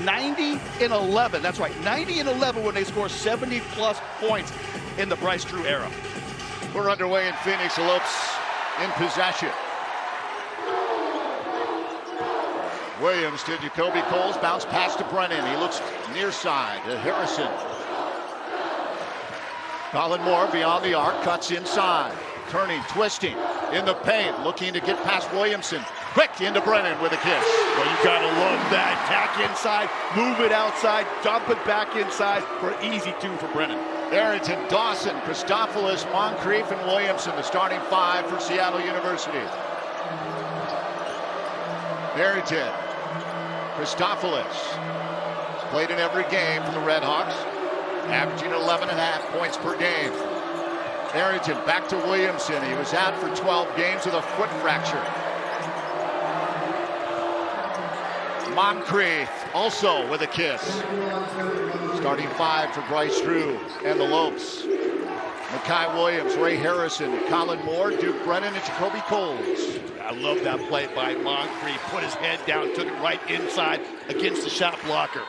90-11. That's right, 90-11 when they score 70-plus points in the Bryce Drew era. We're underway in Phoenix. Lopes in possession. Williams to Jacoby Coles. Bounce pass to Brennan. He looks near side to Harrison. Colin Moore beyond the arc. Cuts inside. Turning, twisting in the paint. Looking to get past Williamson. Quick into Brennan with a kiss. Well, you gotta love that. Tack inside, move it outside, dump it back inside for an easy two for Brennan. Arrington, Dawson, Christophilus, Moncrief, and Williamson, the starting five for Seattle University. Arrington, Christophilus, he's played in every game for the Redhawks, averaging 11.5 points per game. Arrington back to Williamson. He was out for 12 games with a foot fracture. Moncrief also with a kiss. Starting five for Bryce Drew and the Lopes. Makai Williams, Ray Harrison, Colin Moore, Duke Brennan, and Jacoby Coles. I love that play by Moncrief. Put his head down, took it right inside against the shot blocker.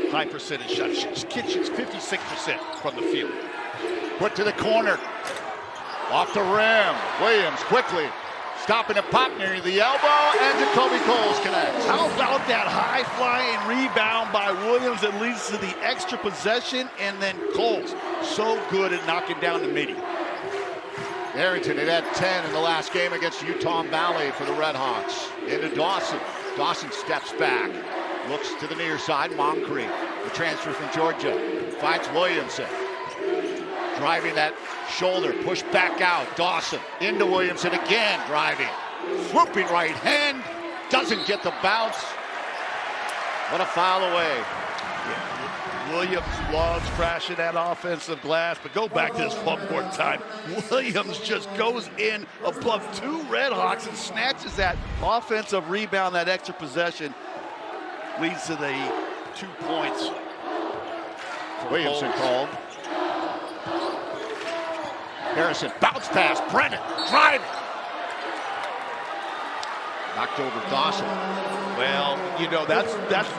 High percentage shot. Kid shoots 56% from the field. Put to the corner. Off the rim. Williams quickly. Stopping a pop near the elbow, and Jacoby Coles connects. How about that high-flying rebound by Williams that leads to the extra possession, and then Coles so good at knocking down the midi. Arrington had 10 in the last game against Utah Valley for the Redhawks. Into Dawson. Dawson steps back, looks to the near side. Moncrief, the transfer from Georgia, finds Williamson. Driving that shoulder, push back out. Dawson into Williamson again, driving. Swooping right hand, doesn't get the bounce. What a foul away. Yeah. Williams loves crashing that offensive glass, but go back to this one more time. Williams just goes in above two Redhawks and snatches that offensive rebound, that extra possession. Leads to the 2 points. Williamson called. Harrison, bounce pass, Brennan, driving. Knocked over Dawson. Well, you know, that's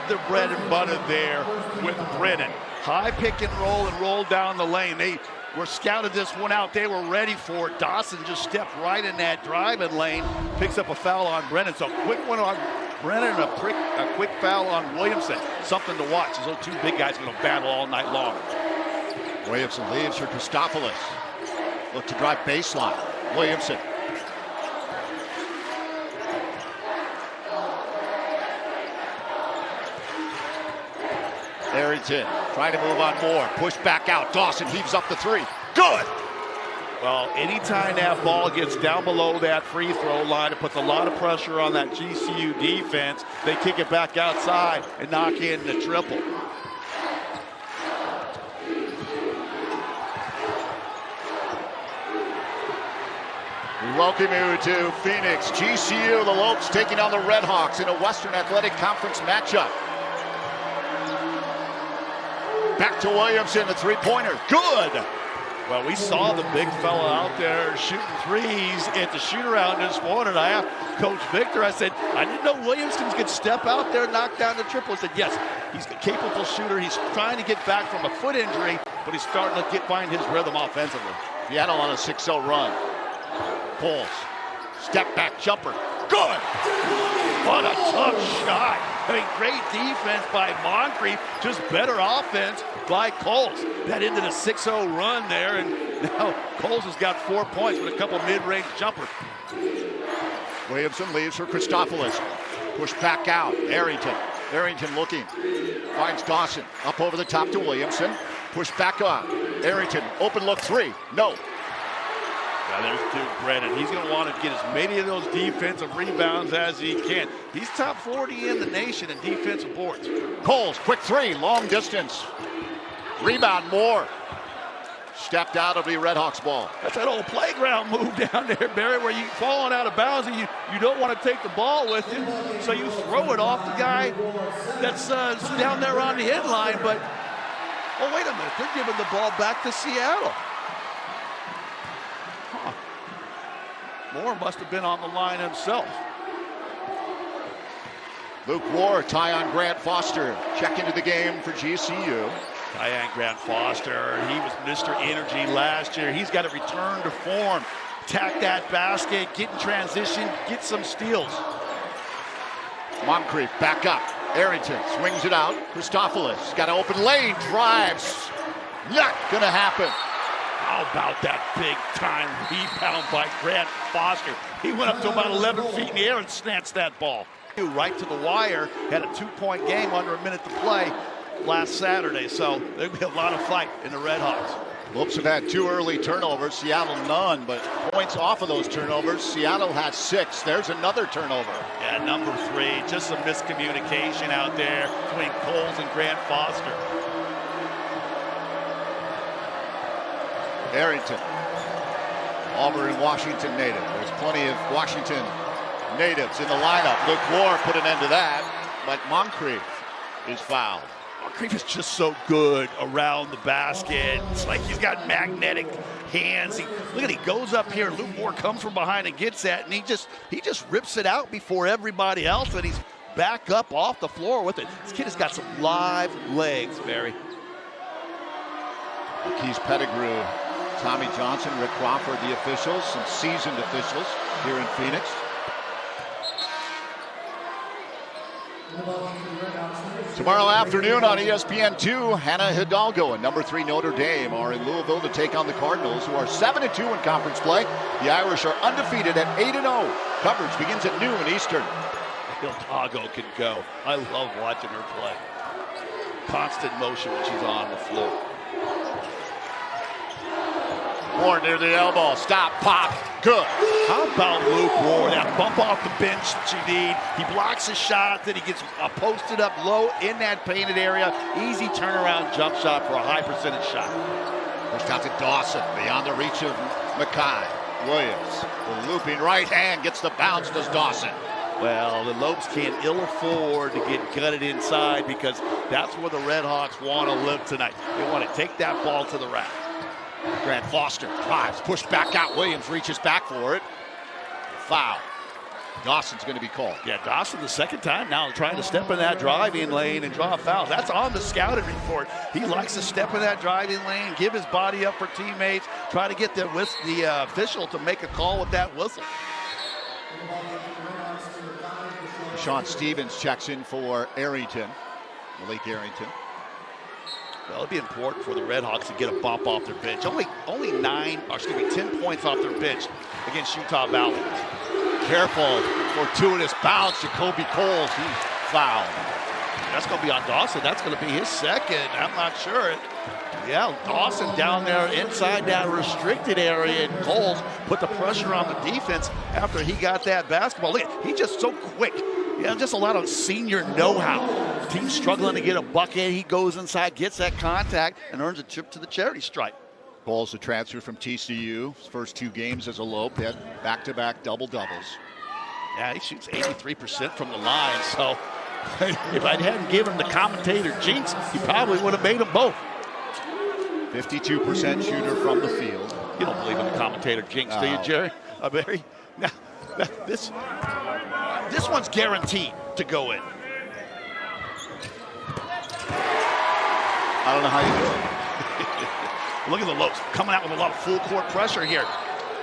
the bread and butter there with Brennan. High pick and roll down the lane. They were scouted this one out. They were ready for it. Dawson just stepped right in that driving lane, picks up a foul on Brennan. So quick one on Brennan, a quick foul on Williamson. Something to watch. Those two big guys are going to battle all night long. Williamson leaves for Christophilus. Look to drive baseline. Williamson. Arrington trying to move on Moore. Push back out. Dawson heaves up the three. Good. Well, anytime that ball gets down below that free throw line, it puts a lot of pressure on that GCU defense. They kick it back outside and knock in the triple. We welcome you to Phoenix. GCU, the Lopes taking on the Redhawks in a Western Athletic Conference matchup. Back to Williamson, the three-pointer. Good. Well, we saw the big fella out there shooting threes at the shoot-around this morning. I asked Coach Victor, I said, I didn't know Williamson could step out there and knock down the triple. He said, yes, he's a capable shooter. He's trying to get back from a foot injury, but he's starting to find his rhythm offensively. Seattle on a 6-0 run. Coles, step back jumper, good! What a tough shot. I mean, great defense by Moncrief, just better offense by Coles. That ended a 6-0 run there, and now Coles has got 4 points with a couple mid-range jumpers. Williamson leaves for Christophilus. Push back out, Arrington. Arrington looking, finds Dawson, up over the top to Williamson. Push back up, Arrington, open look three, no. Now there's Duke Brennan. He's going to want to get as many of those defensive rebounds as he can. He's top 40 in the nation in defensive boards. Coles, quick three, long distance. Rebound, Moore. Stepped out of the Redhawks ball. That's that old playground move down there, Barry, where you're falling out of bounds and you don't want to take the ball with you, so you throw it off the guy that's down there on the end line. But, oh, wait a minute, they're giving the ball back to Seattle. Moore must have been on the line himself. Luke Ward, Tyon Grant Foster check into the game for GCU. Tyon Grant Foster, he was Mr. Energy last year. He's got to return to form. Attack that basket, get in transition, get some steals. Moncrief back up. Arrington swings it out. Christopoulos got an open lane, drives. Not gonna happen. How about that big time rebound by Grant Foster? He went up to about 11 feet in the air and snatched that ball. Right to the wire, had a 2-point game under a minute to play last Saturday, so there'll be a lot of fight in the Redhawks. Lopes have had 2 early turnovers, Seattle none, but points off of those turnovers. Seattle has 6. There's another turnover. Yeah, number 3, just some miscommunication out there between Coles and Grant Foster. Arrington, Auburn and Washington native. There's plenty of Washington natives in the lineup. Luke Ward put an end to that, but Moncrief is fouled. Moncrief is just so good around the basket. It's like he's got magnetic hands. Look at he goes up here. Luke Ward comes from behind and gets that, and he just rips it out before everybody else, and he's back up off the floor with it. This kid has got some live legs, Barry. Keys Pettigrew, Tommy Johnson, Rick Crawford, the officials, some seasoned officials here in Phoenix. Tomorrow afternoon on ESPN2, Hannah Hidalgo and number 3 Notre Dame are in Louisville to take on the Cardinals, who are 7-2 in conference play. The Irish are undefeated at 8-0. Coverage begins at noon Eastern. Hidalgo can go. I love watching her play. Constant motion when she's on the floor. Ward near the elbow. Stop, pop, good. How about Luke Ward? That bump off the bench that you need. He blocks a shot, then he gets posted up low in that painted area. Easy turnaround jump shot for a high percentage shot. Pushed out to Dawson, beyond the reach of Mackay. Williams, the looping right hand, gets the bounce, does Dawson. Well, the Lopes can't ill afford to get gutted inside, because that's where the Redhawks want to live tonight. They want to take that ball to the rack. Grant Foster drives, pushed back out. Williams reaches back for it. Foul. Dawson's going to be called. Yeah, Dawson the second time now trying to step in that driving lane and draw a foul. That's on the scouting report. He likes to step in that driving lane, give his body up for teammates, try to get the official to make a call with that whistle. Sean Stevens checks in for Arrington, Malik Arrington. Well, it'd be important for the Redhawks to get a bump off their bench. Only 10 points off their bench against Utah Valley. Careful, fortuitous bounce. Jacoby Coles, he's fouled. That's going to be on Dawson. That's going to be his second. I'm not sure. Yeah, Dawson down there inside that restricted area, and Coles put the pressure on the defense after he got that basketball. Look, he's just so quick. Yeah, just a lot of senior know-how. Team struggling to get a bucket. He goes inside, gets that contact, and earns a trip to the charity stripe. Coles, the transfer from TCU. His first 2 games as a Lope, had back-to-back double-doubles. Yeah, he shoots 83% from the line, so if I hadn't given him the commentator jinx, he probably would have made them both. 52% shooter from the field. You don't believe in the commentator jinx, do you, Jerry? Barry? Now, this one's guaranteed to go in. I don't know how you do it. Look at the Lopes coming out with a lot of full court pressure here.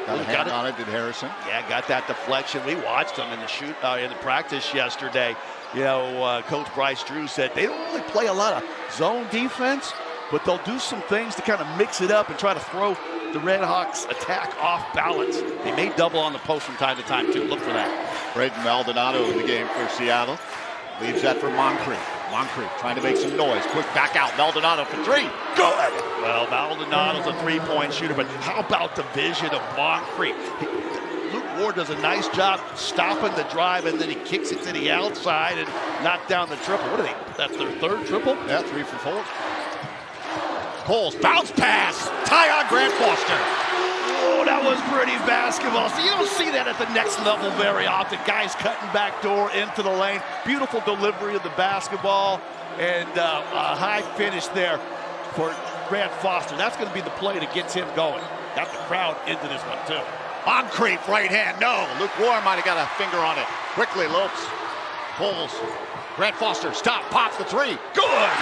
Got a hand on it, did Harrison? Yeah, got that deflection. We watched them in the practice yesterday. You know, Coach Bryce Drew said they don't really play a lot of zone defense, but they'll do some things to kind of mix it up and try to throw the Redhawks attack off balance. They may double on the post from time to time too. Look for that. Braden Maldonado in the game for Seattle. Leaves that for Moncrief. Moncrief trying to make some noise. Quick back out. Maldonado for 3. Good! Well, Maldonado's a 3-point shooter, but how about the vision of Moncrief? Luke Ward does a nice job stopping the drive, and then he kicks it to the outside and knocked down the triple. What are they? That's their 3rd triple? Yeah, 3 for 4. Coles, bounce pass. Tyon Grant Foster. Oh, that was pretty basketball. So you don't see that at the next level very often. Guys cutting back door into the lane. Beautiful delivery of the basketball, and a high finish there for Grant Foster. That's going to be the play that gets him going. Got the crowd into this one too. Moncrief, right hand, no. Luke Ward might have got a finger on it. Quickly, Lopes. Coles Grant Foster, stop, pop the three. Good!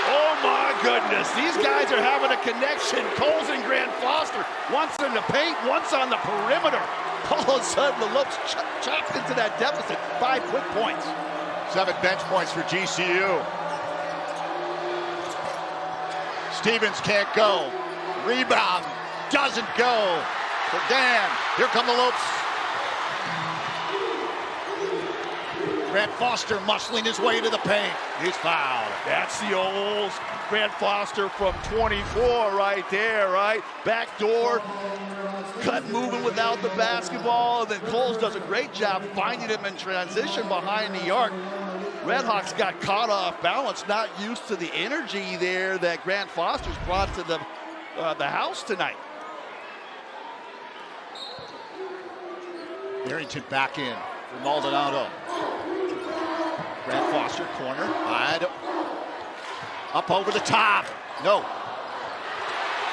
Oh my goodness, these guys are having a connection. Coles and Grant Foster, once in the paint, once on the perimeter. All of a sudden, the Lopes chopped into that deficit. 5 quick points. 7 bench points for GCU. Stevens can't go. Rebound doesn't go for Dan. Here come the Lopes. Grant Foster muscling his way to the paint. He's fouled. That's the old Grant Foster from 24 right there, right? Back door, cut moving without the basketball, and then Coles does a great job finding him in transition behind the arc. Redhawks got caught off balance, not used to the energy there that Grant Foster's brought to the house tonight. Barrington back in for Maldonado. Grant Foster, corner, wide. Up over the top. No.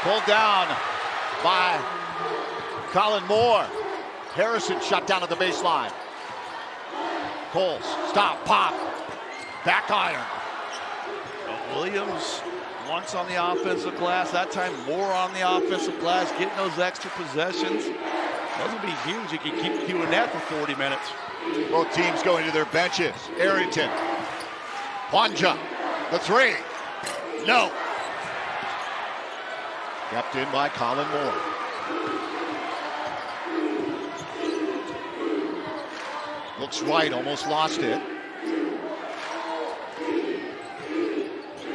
Pulled down by Colin Moore. Harrison shut down at the baseline. Coles, stop, pop. Back iron. Williams once on the offensive glass, that time Moore on the offensive glass, getting those extra possessions. Those will be huge. You can keep doing that for 40 minutes. Both teams going to their benches. Arrington. Ponja. The three. No. Kept in by Colin Moore. Looks right, almost lost it.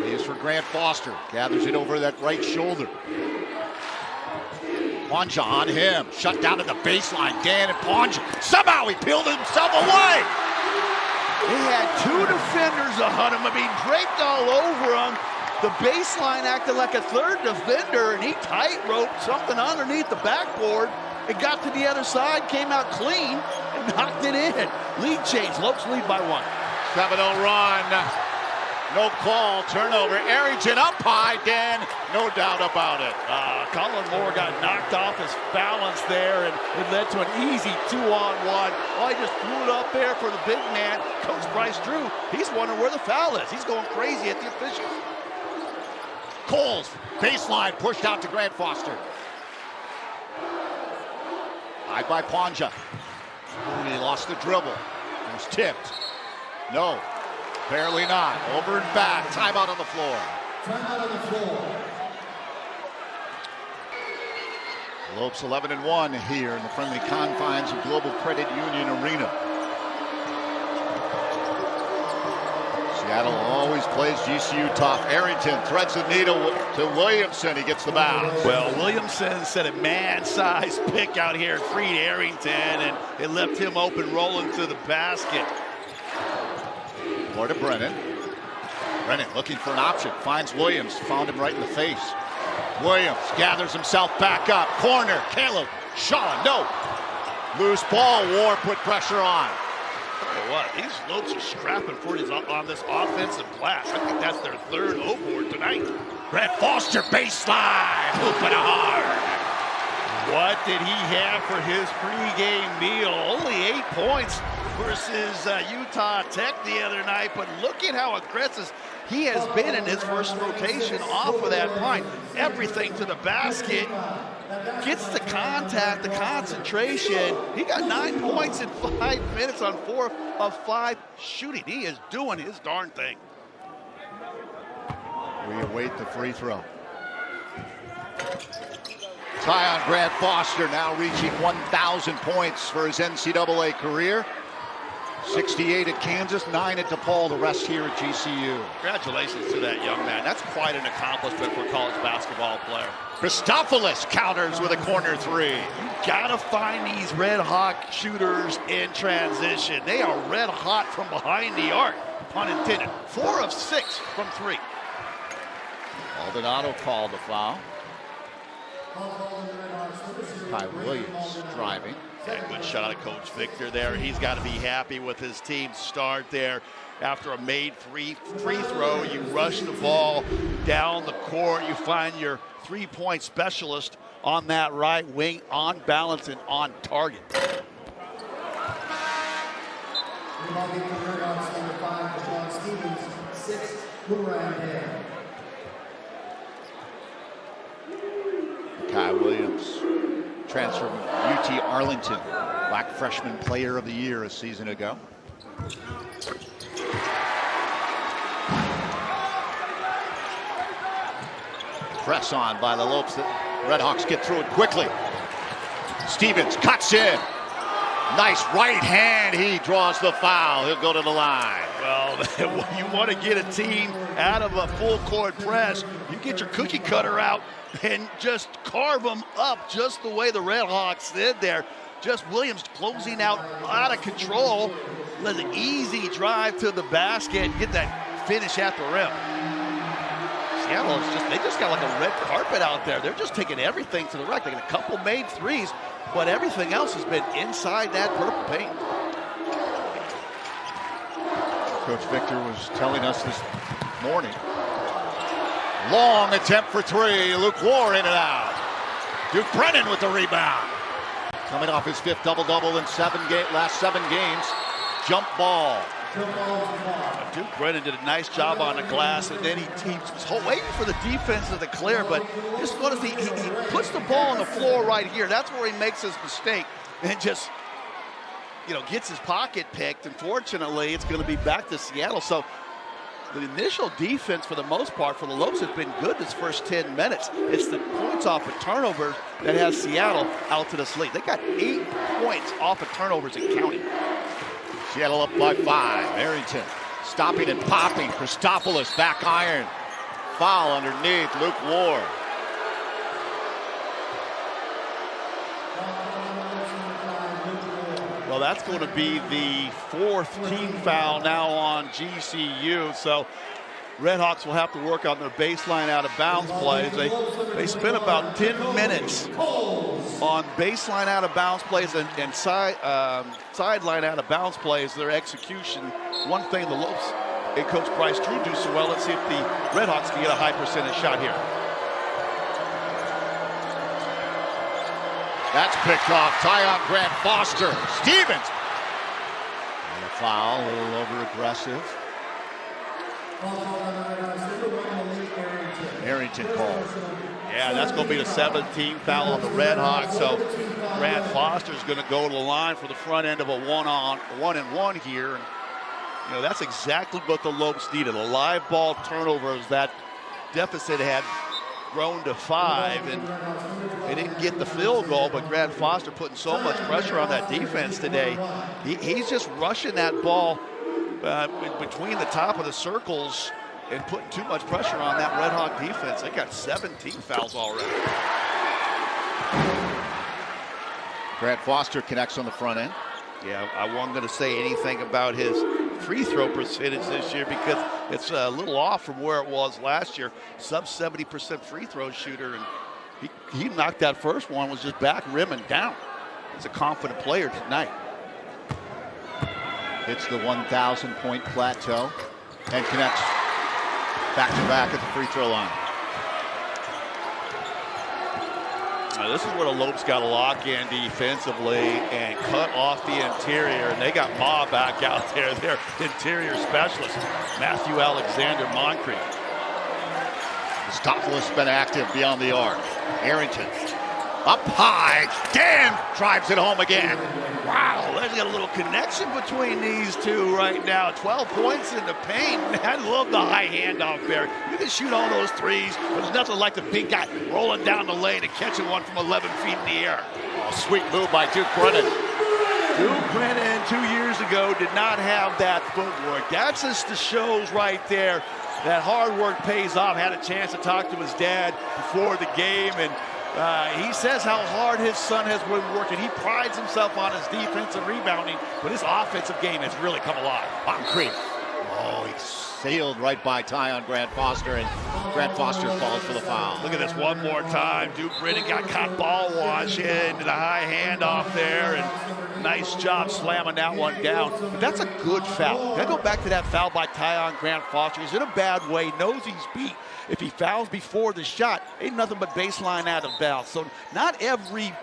Leaves for Grant Foster. Gathers it over that right shoulder. Ponja on him. Shut down at the baseline. Dan and Ponja. Somehow he peeled himself away. He had 2 defenders on him. I mean, draped all over him. The baseline acted like a third defender, and he tight-roped something underneath the backboard. It got to the other side, came out clean, and knocked it in. Lead change. Lopes lead by 1. 7-0 run. No call. Turnover. Arrington up high, Dan. No doubt about it. Colin Moore got knocked off his balance there, and it led to an easy 2-on-1. Oh, he just threw it up there for the big man. Coach Bryce Drew, he's wondering where the foul is. He's going crazy at the officials. Coles, baseline, pushed out to Grant Foster. High by Ponja. He lost the dribble. It was tipped. No, barely not. Over and back. Timeout on the floor. Timeout on the floor. Lopes 11-1 here in the friendly confines of Global Credit Union Arena. Seattle always plays GCU tough. Arrington threads the needle to Williamson. He gets the bounce. Well, Williamson set a man-sized pick out here and freed Arrington, and it left him open rolling to the basket. More to Brennan. Brennan looking for an option. Finds Williams. Found him right in the face. Williams gathers himself back up. Corner. Caleb. Shaw. No. Loose ball. War put pressure on. Tell you what, these Lopes are scrapping for it on this offensive glass. I think that's their 3rd O-board tonight. Grant Foster baseline. Hooping hard. What did he have for his pregame meal? Only 8 points versus Utah Tech the other night, but look at how aggressive he has been in his first rotation off of that point. Everything to the basket, gets the contact, the concentration. He got 9 points in 5 minutes on 4 of 5 shooting. He is doing his darn thing. We await the free throw. Tie on Grant Foster, now reaching 1,000 points for his NCAA career. 68 at Kansas, 9 at DePaul, the rest here at GCU. Congratulations to that young man. That's quite an accomplishment for a college basketball player. Christopoulos counters with a corner three. You gotta find these red hot shooters in transition. They are red hot from behind the arc, pun intended. 4 of 6 from 3. Maldonado called the foul. Ty Williams driving. Yeah, good shot of Coach Victor there. He's got to be happy with his team's start there. After a made free throw, you rush the ball down the court. You find your three-point specialist on that right wing, on balance and on target. Rebounding for Redhawks, number 5. Kai Williams, transfer from UT Arlington, Black Freshman Player of the Year a season ago. Press on by the Lopes. The Redhawks get through it quickly. Stevens cuts in. Nice right hand. He draws the foul. He'll go to the line. Well, you want to get a team out of a full court press, you get your cookie cutter out and just carve them up just the way the Redhawks did there. Just Williams closing out of control. Let an easy drive to the basket and get that finish at the rim. Seattle is they just got like a red carpet out there. They're just taking everything to the rack. They got a couple made threes, but everything else has been inside that purple paint. Coach Victor was telling us this morning. Long attempt for three. Luke War in and out. Duke Brennan with the rebound. Coming off his fifth double-double in last 7 games. Jump ball. Duke Brennan did a nice job on the glass, and then he's waiting for the defense to declare, but just notice he puts the ball on the floor right here. That's where he makes his mistake and just, gets his pocket picked. Unfortunately, it's going to be back to Seattle. So the initial defense, for the most part, for the Lopes has been good this first 10 minutes. It's the points off of turnovers that has Seattle out to this lead. They got 8 points off of turnovers and counting. Seattle up by 5. Arrington stopping and popping. Christopoulos back iron. Foul underneath. Luke Ward. Well, that's going to be the 4th team foul now on GCU. So Redhawks will have to work on their baseline out of bounds plays. They spent about 10 minutes on baseline out of bounds plays and sideline out of bounds plays, their execution. One thing the Lopes and Coach Bryce Drew do so well. Let's see if the Redhawks can get a high percentage shot here. That's picked off. Tyon Grant Foster. Stevens. And a foul, a little over aggressive. Arrington called. Yeah, that's going to be the 17th foul on the Redhawks. So Grant Foster's going to go to the line for the front end of a one-and-one here. And, that's exactly what the Lopes needed. A live ball turnovers. That deficit had grown to 5, and they didn't get the field goal, but Grant Foster putting so much pressure on that defense today. He's just rushing that ball between the top of the circles and putting too much pressure on that Redhawk defense. They got 17 fouls already. Grant Foster connects on the front end. Yeah, I wasn't going to say anything about his free throw percentage this year because it's a little off from where it was last year. Sub 70% free throw shooter, and he knocked that first one, was just back rim and down. He's a confident player tonight. Hits the 1,000-point plateau and connects back-to-back at the free throw line. Now, this is where the Lopes got to lock in defensively and cut off the interior. And they got Ma back out there, their interior specialist, Matthew Alexander Moncrief. Christopoulos been active beyond the arc. Arrington up high. Dan drives it home again. Wow, there's got a little connection between these two right now. 12 points in the paint. I love the high handoff there. You can shoot all those threes, but there's nothing like the big guy rolling down the lane and catching one from 11 feet in the air. Oh, sweet move by Duke Brennan. Duke Brennan 2 years ago did not have that footwork. That's just the shows right there. That hard work pays off. Had a chance to talk to his dad before the game, and he says how hard his son has been working. He prides himself on his defense and rebounding, but his offensive game has really come alive. Moncrief. Oh, he sailed right by Tyon Grant Foster, and Grant Foster calls for the foul. Look at this one more time. Duke Brennan got caught ball watching to the high handoff there, and nice job slamming that one down. But that's a good foul. Gotta go back to that foul by Tyon Grant Foster. He's in a bad way, knows he's beat. If he fouls before the shot, ain't nothing but baseline out of bounds. So not every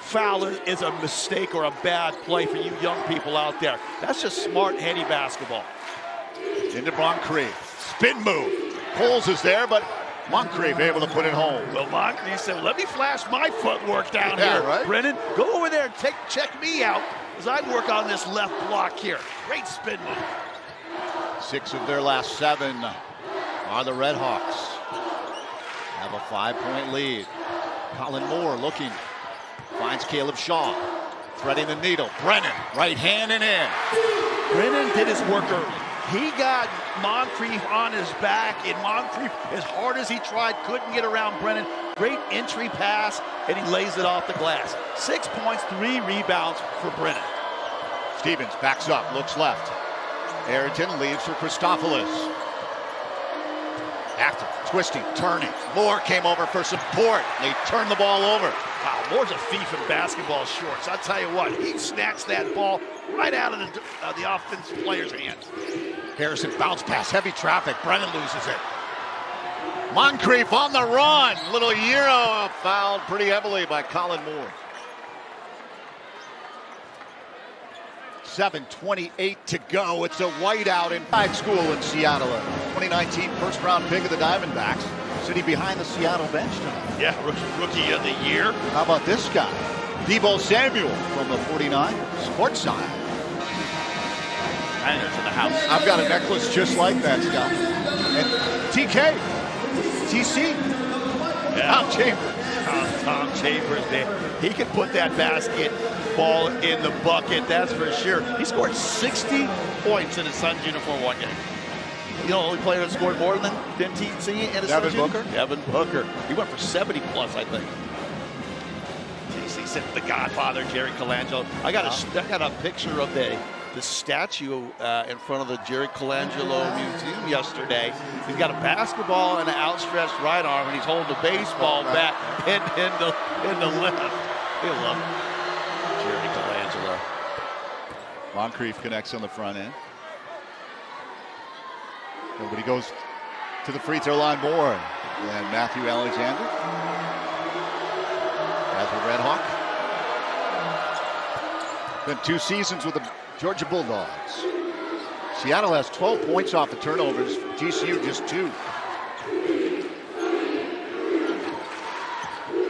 foul is a mistake or a bad play for you young people out there. That's just smart, heady basketball. Into Moncrief. spin move. Coles is there, but Moncrief able to put it home. Well, Moncrief said, let me flash my footwork down Yeah, here. right. Brennan, go over there and check me out as I work on this left block here. Great spin move. 6 of their last 7 are the Redhawks. Have a 5-point lead. Colin Moore looking. Finds Caleb Shaw. Threading the needle. Brennan, right hand and in. Brennan did his work early. He got Moncrief on his back, and Moncrief, as hard as he tried, couldn't get around Brennan. Great entry pass, and he lays it off the glass. 6 points, 3 rebounds for Brennan. Stevens backs up, looks left. Arrington leaves for Christopoulos. After twisting, turning. Moore came over for support. They turned the ball over. Wow, Moore's a thief in basketball shorts. I'll tell you what, he snatched that ball right out of the offensive player's hands. Harrison bounce pass, heavy traffic. Brennan loses it. Moncrief on the run. Little Euro fouled pretty heavily by Colin Moore. 7:28 to go. It's a whiteout in high school in Seattle. 2019 first-round pick of the Diamondbacks. Sitting behind the Seattle bench tonight. Yeah, rookie of the year. How about this guy? Deebo Samuel from the 49 sports side. Niners in the house. I've got a necklace just like that, Scott. And TC. Yeah. Tom Chambers. Tom Chambers, man. He could put that basketball in the bucket, that's for sure. He scored 60 points in his son's uniform one game. You know, the only player that scored more than TC in his Devin son's Booker? uniform? Devin Booker. He went for 70 plus, I think. TC said the Godfather, Jerry Colangelo. I got a picture of the statue in front of the Jerry Colangelo Museum yesterday. He's got a basketball and an outstretched right arm, and he's holding a baseball bat in the left. They love Jerry Colangelo. Moncrief connects on the front end. Nobody goes to the free throw line more. And Matthew Alexander as a Red Hawk. Been 2 seasons with the Georgia Bulldogs. Seattle has 12 points off the turnovers. GCU just 2.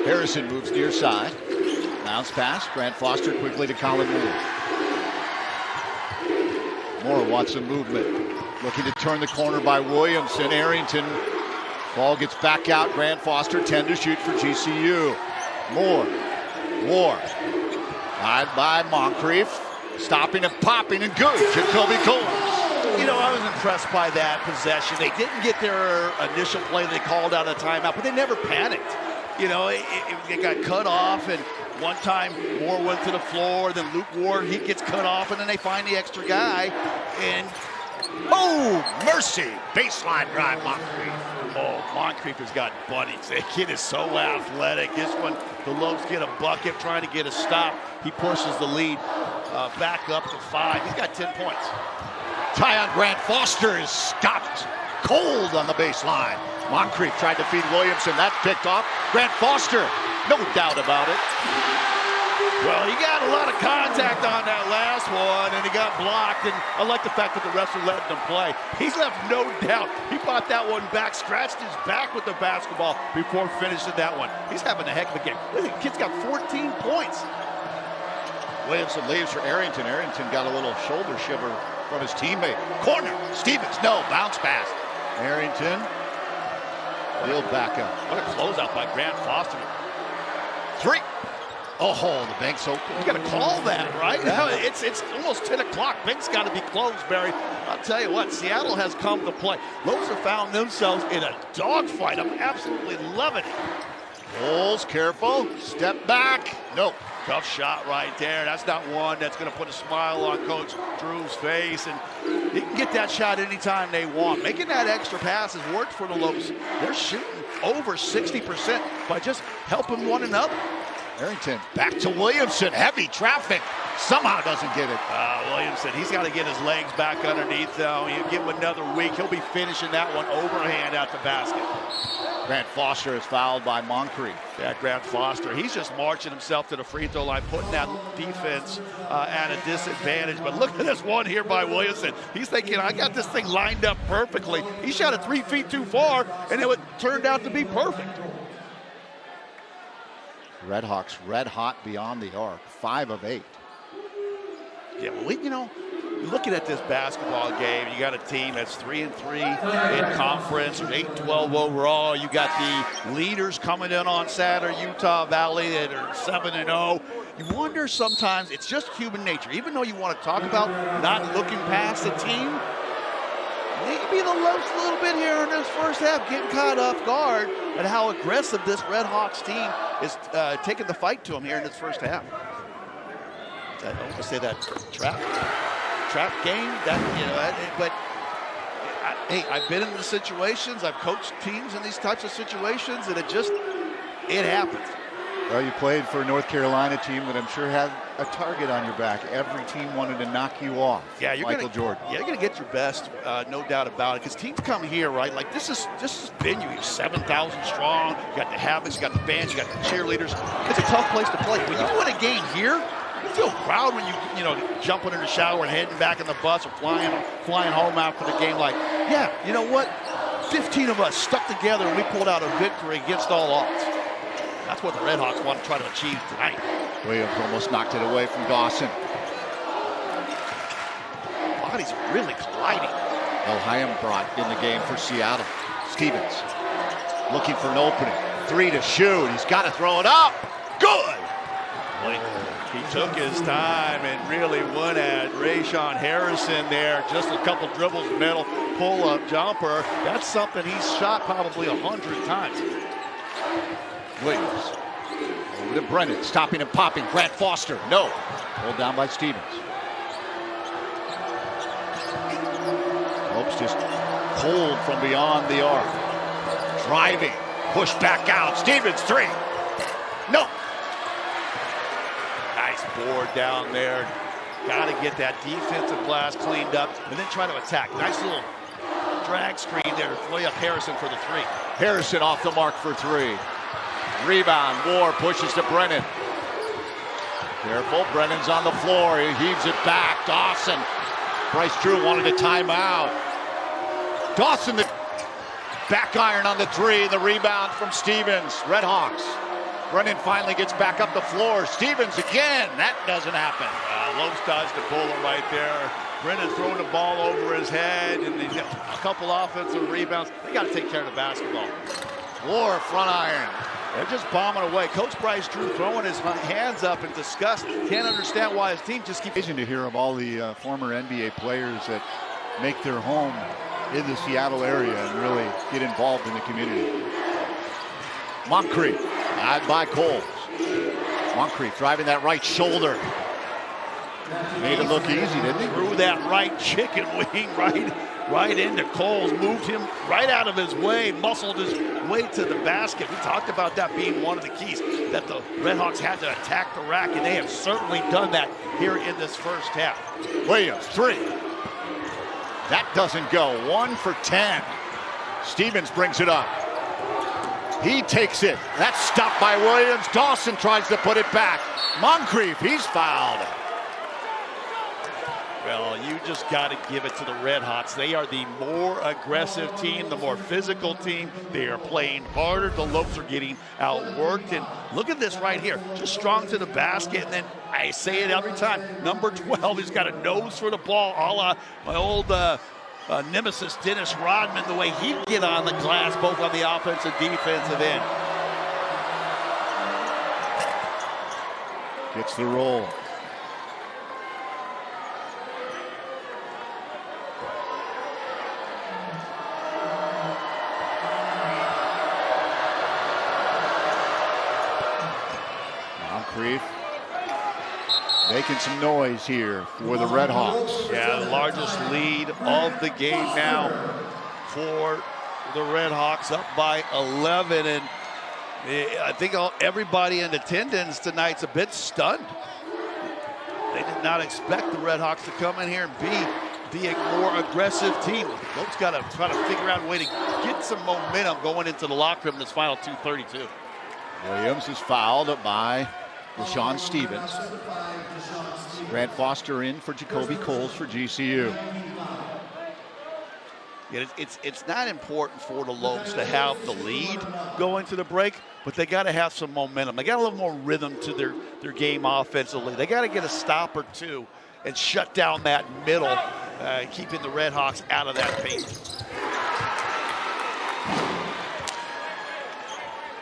Harrison moves near side. Bounce pass. Grant Foster quickly to Colin Moore. Moore wants some movement. Looking to turn the corner by Williamson. Arrington. Ball gets back out. Grant Foster 10 to shoot for GCU. Moore. War. Tied by Moncrief. Stopping and popping and good. Jacoby Coles. You know, I was impressed by that possession. They didn't get their initial play. They called out a timeout, but they never panicked. You know, it got cut off, and one time Moore went to the floor, then Luke Ward, he gets cut off, and then they find the extra guy, and oh, mercy. Baseline drive, Moncrief. oh, Moncrief has got bunnies. That kid is so athletic. This one, the Lopes get a bucket, trying to get a stop. He pushes the lead back up to 5. He's got 10 points. Tie on Grant Foster is stopped cold on the baseline. Moncrief tried to feed Williamson. That picked off. Grant Foster, no doubt about it. Well, he got a lot of contact on that last one, and he got blocked, and I like the fact that the refs are letting him play. He's left no doubt. He brought that one back, scratched his back with the basketball before finishing that one. He's having a heck of a game. Look, the kid's got 14 points. Williamson leaves for Arrington. Arrington got a little shoulder shiver from his teammate. Corner, Stevens, no, bounce pass. Arrington, he'll back up. What a closeout by Grant Foster. 3. Oh, the bank's open. You got to call that, right? Yeah. It's almost 10 o'clock. Bank's got to be closed, Barry. I'll tell you what, Seattle has come to play. Lopes have found themselves in a dogfight. I'm absolutely loving it. Coles, careful, step back. Nope. Tough shot right there. That's not one that's going to put a smile on Coach Drew's face. And they can get that shot anytime they want. Making that extra pass has worked for the Lopes. They're shooting over 60% by just helping one another. Arrington back to Williamson. Heavy traffic. Somehow doesn't get it. Williamson, he's got to get his legs back underneath, though. You give him another week, he'll be finishing that one overhand at the basket. Grant Foster is fouled by Moncrief. Yeah, Grant Foster, he's just marching himself to the free throw line, putting that defense at a disadvantage. But look at this one here by Williamson. He's thinking, I got this thing lined up perfectly. He shot it 3 feet too far, and it turned out to be perfect. Redhawks red hot beyond the arc, 5 of 8. Yeah, well, looking at this basketball game, you got a team that's 3-3 in conference, 8-12 overall. You got the leaders coming in on Saturday, Utah Valley, that are 7-0. You wonder sometimes, it's just human nature. Even though you want to talk about not looking past the team, maybe the Lopes a little bit here in this first half, getting caught off guard at how aggressive this Redhawks team is taking the fight to them here in this first half. I don't want to say that trap game, but hey, I've been in the situations, I've coached teams in these types of situations, and it happens. Well, you played for a North Carolina team that I'm sure had a target on your back. Every team wanted to knock you off. Yeah, you're Jordan. Yeah, you're gonna get your best, no doubt about it. Because teams come here, right? Like this is venue. You're 7,000 strong. You got the Havocs, you got the bands, you got the cheerleaders. It's a tough place to play. When you win a game here, you feel proud when you jumping in the shower and heading back in the bus or flying home after the game. Like, yeah, you know what? 15 of us stuck together and we pulled out a victory against all odds. That's what the Redhawks want to try to achieve tonight. Williams almost knocked it away from Dawson. Bodies are really colliding. Elhayem brought in the game for Seattle. Stevens looking for an opening. 3 to shoot. He's got to throw it up. Good. He took his time and really went at Rayshawn Harrison there. Just a couple dribbles, middle, pull-up jumper. That's something he's shot probably 100 times. Williams over to Brennan, stopping and popping. Grant Foster, no. Pulled down by Stevens. Lopes just pulled from beyond the arc. Driving, pushed back out. Stevens, 3. No. Nice board down there. Got to get that defensive glass cleaned up and then try to attack. Nice little drag screen there to play up Harrison for the 3. Harrison off the mark for 3. Rebound, Moore pushes to Brennan. Careful, Brennan's on the floor. He heaves it back. Dawson. Bryce Drew wanted a timeout. Dawson, the back iron on the 3. The rebound from Stevens. Redhawks. Brennan finally gets back up the floor. Stevens again. That doesn't happen. Lopes dodged the bullet right there. Brennan throwing the ball over his head, and a couple offensive rebounds. They got to take care of the basketball. Moore, front iron. They're just bombing away. Coach Bryce Drew throwing his hands up in disgust. Can't understand why his team just keeps. Amazing to hear of all the former NBA players that make their home in the Seattle area and really get involved in the community. Moncrief, out by Coles. Moncrief driving that right shoulder. Made it look easy, didn't he? Threw that right chicken wing right into Coles, moved him right out of his way, muscled his way to the basket. We talked about that being one of the keys, that the Redhawks had to attack the rack, and they have certainly done that here in this first half. Williams, 3. That doesn't go. 1 for 10. Stevens brings it up. He takes it. That's stopped by Williams. Dawson tries to put it back. Moncrief, he's fouled. Well, you just got to give it to the Redhawks. They are the more aggressive team, the more physical team. They are playing harder. The Lopes are getting outworked. And look at this right here. Just strong to the basket. And then I say it every time. Number 12, he's got a nose for the ball, a la my old nemesis, Dennis Rodman, the way he'd get on the glass, both on the offensive and defensive end. Gets the roll. Moncrief making some noise here for the Redhawks. Yeah, the largest lead of the game now for the Redhawks, up by 11. And I think everybody in attendance tonight's a bit stunned. They did not expect the Redhawks to come in here and be a more aggressive team. Lopes got to try to figure out a way to get some momentum going into the locker room in this final 2:32. Williams is fouled by Deshaun Stevens. Grant Foster in for Jacoby Coles for GCU. Yeah, it's not important for the Lopes to have the lead going to the break, but they got to have some momentum. They got a little more rhythm to their game offensively. They got to get a stop or two and shut down that middle, keeping the Redhawks out of that pace.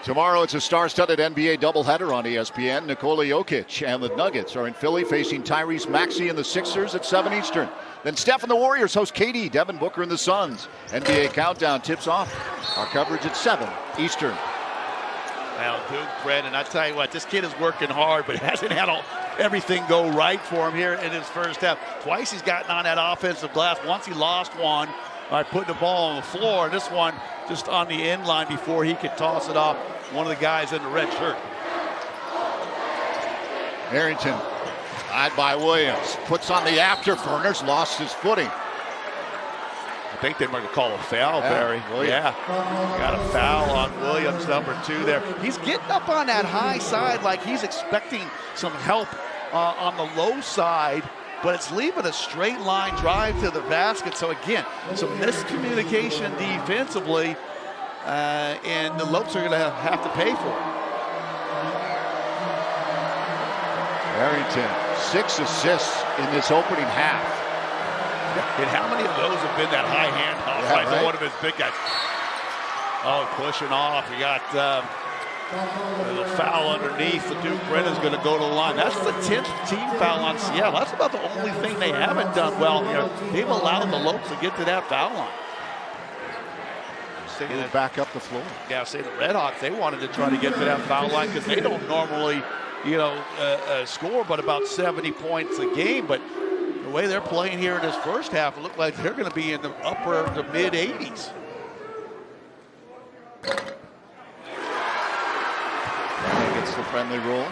Tomorrow it's a star-studded NBA doubleheader on ESPN. Nikola Jokic and the Nuggets are in Philly facing Tyrese Maxey and the Sixers at 7 Eastern. Then Steph and the Warriors host KD, Devin Booker and the Suns. NBA Countdown tips off. Our coverage at 7 Eastern. Well, Duke, Brennan, I tell you what, this kid is working hard, but hasn't had everything go right for him here in his first half. Twice he's gotten on that offensive glass. Once he lost one by putting the ball on the floor. This one just on the end line before he could toss it off one of the guys in the red shirt. Harrington, eyed by Williams, puts on the afterburners, lost his footing. I think they might call a foul, Barry. Williams. Yeah, got a foul on Williams, number 2 there. He's getting up on that high side like he's expecting some help on the low side, but it's leaving a straight line drive to the basket. So again, some miscommunication defensively, and the Lopes are going to have to pay for it. Harrington, 6 assists in this opening half. And how many of those have been that high handoff by one of his big guys? Oh, pushing off. We got the foul underneath. The Duke Brennan's going to go to the line. That's the 10th team foul on Seattle. That's about the only thing they haven't done well here. They've allowed the Lopes to get to that foul line. Back up the floor. Yeah, say the Redhawks, they wanted to try to get to that foul line because they don't normally, score but about 70 points a game. But the way they're playing here in this first half, it looked like they're going to be in the upper to mid 80s. Brandon gets the friendly roll.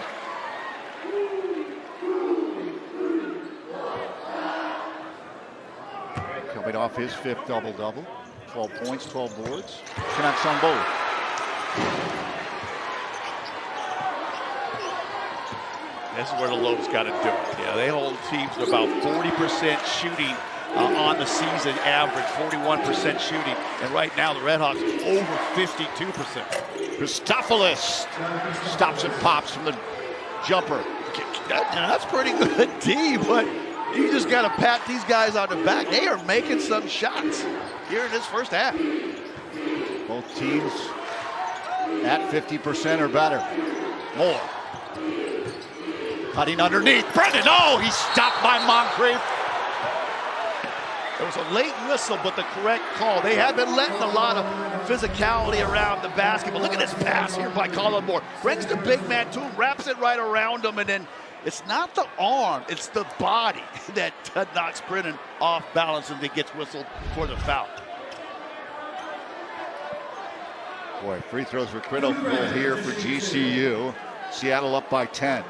Coming off his 5th double-double. 12 points, 12 boards. Canucks on both. This is where the Lopes got to do it. Yeah, they hold teams to about 40% shooting on the season average, 41% shooting. And right now, the Redhawks over 52%. Christopoulos stops and pops from the jumper. That's pretty good D, but you just got to pat these guys on the back. They are making some shots here in this first half. Both teams at 50% or better. More. Cutting underneath. Brendan, he's stopped by Moncrief. It was a late whistle, but the correct call. They have been letting a lot of physicality around the basket. But look at this pass here by Colin Moore. Brings the big man to him, wraps it right around him, and then it's not the arm, it's the body that knocks Brennan off balance and then gets whistled for the foul. Boy, free throws were critical here for GCU. Seattle up by 10.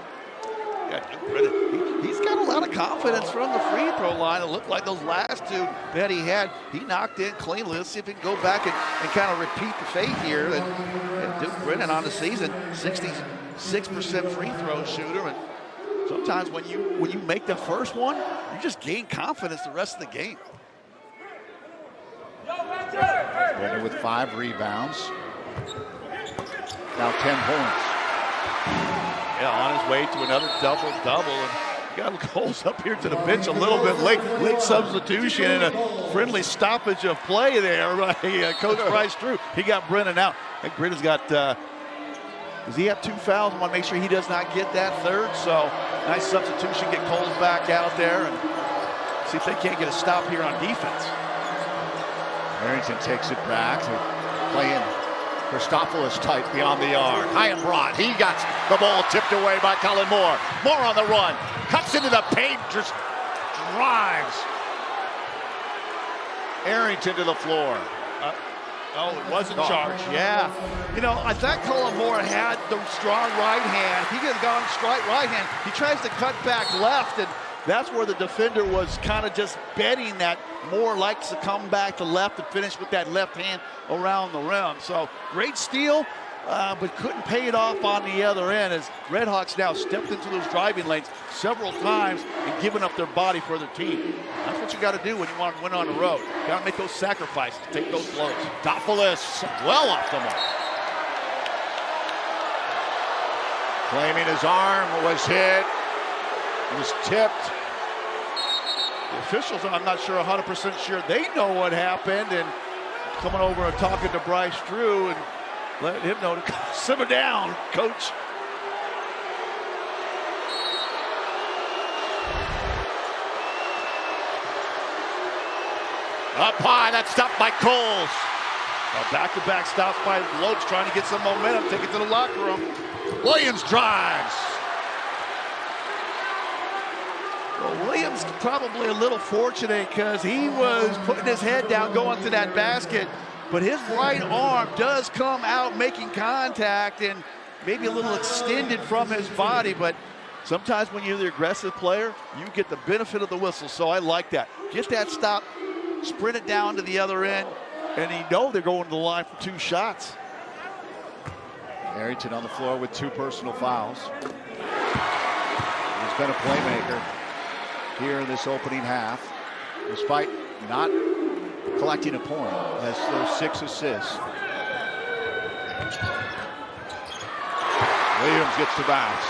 He's got a lot of confidence from the free throw line. It looked like those last 2 that he had, he knocked in cleanly. Let's see if he can go back and kind of repeat the fate here. And Duke Brennan on the season, 66% free throw shooter. And sometimes when you make the first one, you just gain confidence the rest of the game. Brennan with 5 rebounds. Now 10 points. Yeah, on his way to another double-double. And got Coles up here to the bench a little bit late substitution and a friendly stoppage of play there by Coach Bryce Drew. He got Brennan out. I think Brennan's got, does he have 2 fouls? I want to make sure he does not get that 3rd. So nice substitution, get Coles back out there and see if they can't get a stop here on defense. Harrington takes it back to playing Christopoulos tight beyond the arc. High and broad. He got the ball tipped away by Colin Moore. Moore on the run. Cuts into the paint. Just drives Harrington to the floor. It wasn't charged. Yeah. I thought Colin Moore had the strong right hand. If he could have gone straight right hand, he tries to cut back left, and that's where the defender was kind of just betting that Moore likes to come back to left and finish with that left hand around the rim. So great steal, but couldn't pay it off on the other end as Redhawks now stepped into those driving lanes several times and given up their body for their team. That's what you got to do when you want to win on the road. You got to make those sacrifices, take those blows. Dopolis well off the mark. Claiming his arm was hit. It was tipped. The officials, I'm not sure 100% sure they know what happened, and coming over and talking to Bryce Drew and letting him know to simmer down, coach. Up high, that's stopped by Coles. A back-to-back stops by Lopes trying to get some momentum, take it to the locker room. Williams drives. Well, Williams probably a little fortunate because he was putting his head down going to that basket, but his right arm does come out making contact and maybe a little extended from his body, but sometimes when you're the aggressive player, you get the benefit of the whistle, so I like that. Get that stop, sprint it down to the other end, and you know they're going to the line for 2 shots. Arrington on the floor with 2 personal fouls. He's been a playmaker here in this opening half, despite not collecting a point, has those 6 assists. Williams gets the bounce.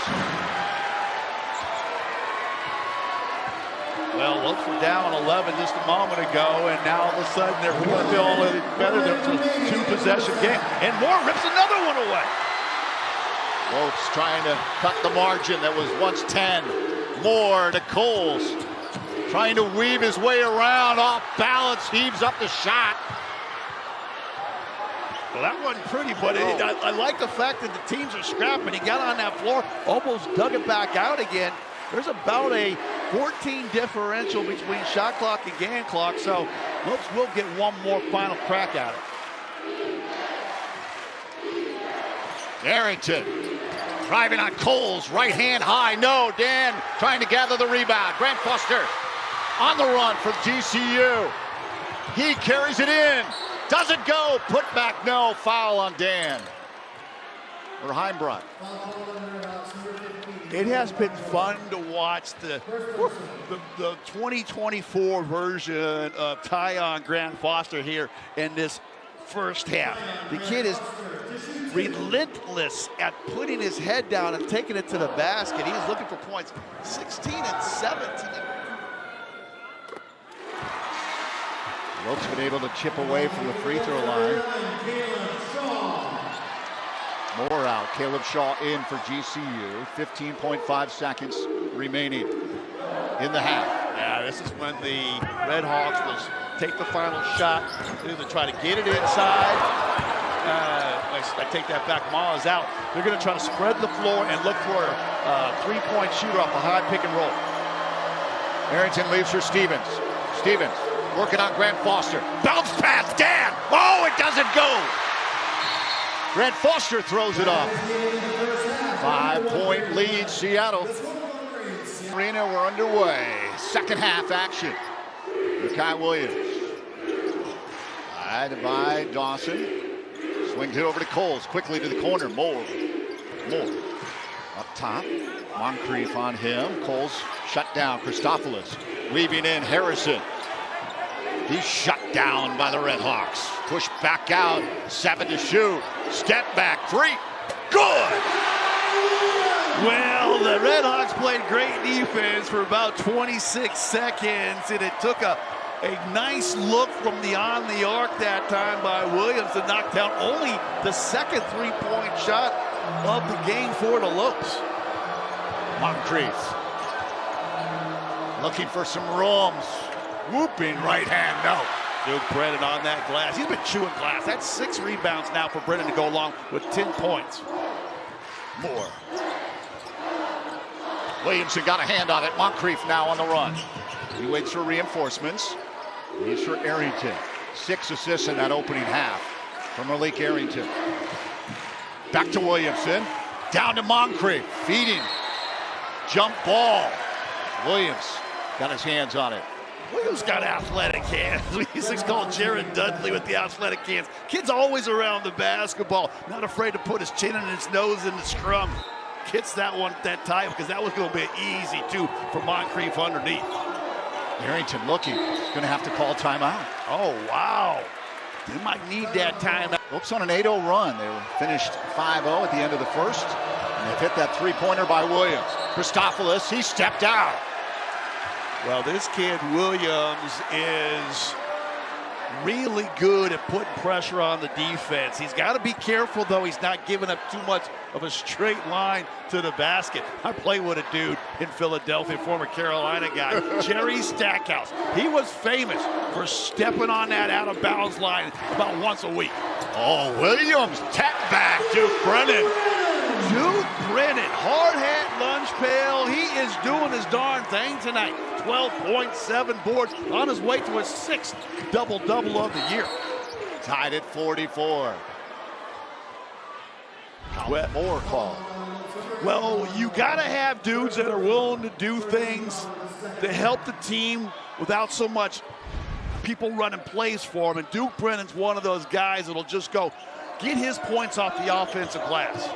Well, Lopes were down 11 just a moment ago, and now all of a sudden they're feeling better. It's a 2-possession game, and Moore rips another one away. Lopes trying to cut the margin that was once 10. Moore to Coles. Trying to weave his way around, off balance, heaves up the shot. Well, that wasn't pretty, but I like the fact that the teams are scrapping. He got on that floor, almost dug it back out again. There's about a 14 differential between shot clock and game clock, so Lopes will get one more final crack at it. Arrington driving on Coles, right hand high, no, Dan trying to gather the rebound. Grant Foster on the run for GCU. He carries it in, doesn't go, put back, no, foul on Dan. Or Heimbrunt. It has been fun to watch the 2024 version of Tyon Grant Foster here in this first half. The kid is relentless at putting his head down and taking it to the basket. He is looking for points, 16 and 17. Lopes been able to chip away from the free throw line. Moore out, Caleb Shaw in for GCU. 15.5 seconds remaining in the half. Yeah, this is when the Redhawks will take the final shot, either try to get it inside. I take that back, Ma is out. They're gonna try to spread the floor and look for a 3-point shooter off a high pick and roll. Arrington leaves for Stevens. Stevens working on Grant Foster. Bounce pass, Dan. Oh, it doesn't go. Grant Foster throws it up. 5-point lead, Seattle. Arena, we're underway. Second half action. Kai Williams. Tied by Dawson. Swings it over to Coles. Quickly to the corner. Moore. Up top. Moncrief on him. Coles shut down. Christopoulos weaving in Harrison. He's shut down by the Redhawks. Push back out. 7 to shoot. Step back. 3. Good. Well, the Redhawks played great defense for about 26 seconds, and it took a nice look from on the arc that time by Williams to knock down only the second 3-point shot of the game for the Lopes. Moncrief looking for some rooms. Whooping right hand, no. Duke Brennan on that glass. He's been chewing glass. That's 6 rebounds now for Brennan to go along with 10 points. Moore. Williamson got a hand on it. Moncrief now on the run. He waits for reinforcements. He's for Arrington. 6 assists in that opening half from Malik Arrington. Back to Williamson. Down to Moncrief. Feeding. Jump ball. Williams got his hands on it. Williams got athletic hands. He's called Jared Dudley with the athletic hands. Kid's always around the basketball, not afraid to put his chin and his nose in the scrum. Hits that one at that time because that was going to be easy, too, for Moncrief underneath. Harrington looking, going to have to call timeout. Oh, wow. They might need that timeout. Lopes on an 8-0 run. They were finished 5-0 at the end of the first. And they've hit that three-pointer by Williams. Christopoulos, he stepped out. Well, this kid, Williams, is really good at putting pressure on the defense. He's got to be careful, though. He's not giving up too much of a straight line to the basket. I played with a dude in Philadelphia, former Carolina guy, Jerry Stackhouse. He was famous for stepping on that out-of-bounds line about once a week. Oh, Williams, tap back, Duke Brennan. Duke Brennan, hard hat, lunch pail. He is doing his darn thing tonight. 12.7 boards on his way to his 6th double-double of the year. Tied at 44. More call. Well, you got to have dudes that are willing to do things to help the team without so much people running plays for him. And Duke Brennan's one of those guys that'll just go get his points off the offensive glass.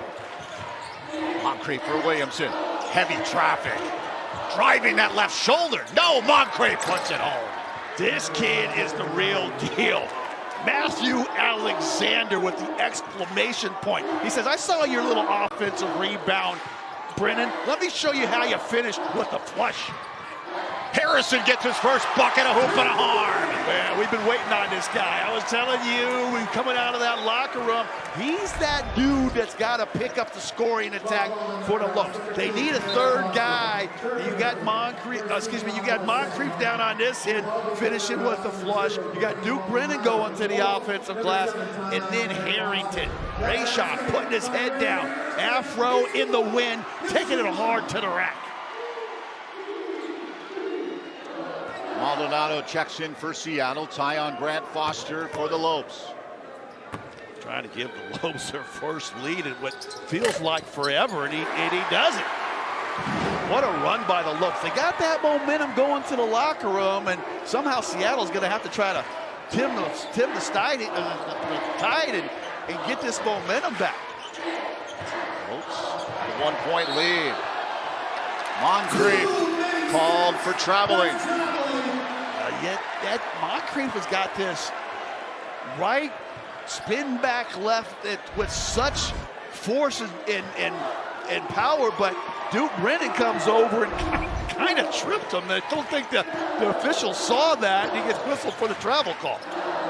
Moncrief for Williamson. Heavy traffic. Driving that left shoulder. No, Moncrief puts it home. This kid is the real deal. Matthew Alexander with the exclamation point. He says, I saw your little offensive rebound, Brennan. Let me show you how you finished with the flush. Harrison gets his first bucket, a hoop and a horn. Well, we've been waiting on this guy. I was telling you, when coming out of that locker room, he's that dude that's got to pick up the scoring attack for the Lopes. They need a third guy. You got Moncrief down on this end, finishing with the flush. You got Duke Brennan going to the offensive glass, and then Harrington. Rayshawn putting his head down. Afro in the wind, taking it hard to the rack. Maldonado checks in for Seattle. Tyon Grant Foster for the Lopes. Trying to give the Lopes their first lead in what feels like forever, and he does it. What a run by the Lopes. They got that momentum going to the locker room, and somehow Seattle's going to have to try to tide and get this momentum back. Lopes, a 1-point lead. Moncrief called for traveling. Yet that Moncrief has got this right spin back left with such force and power, but Duke Brennan comes over and kind of tripped him. I don't think the officials saw that, and he gets whistled for the travel call.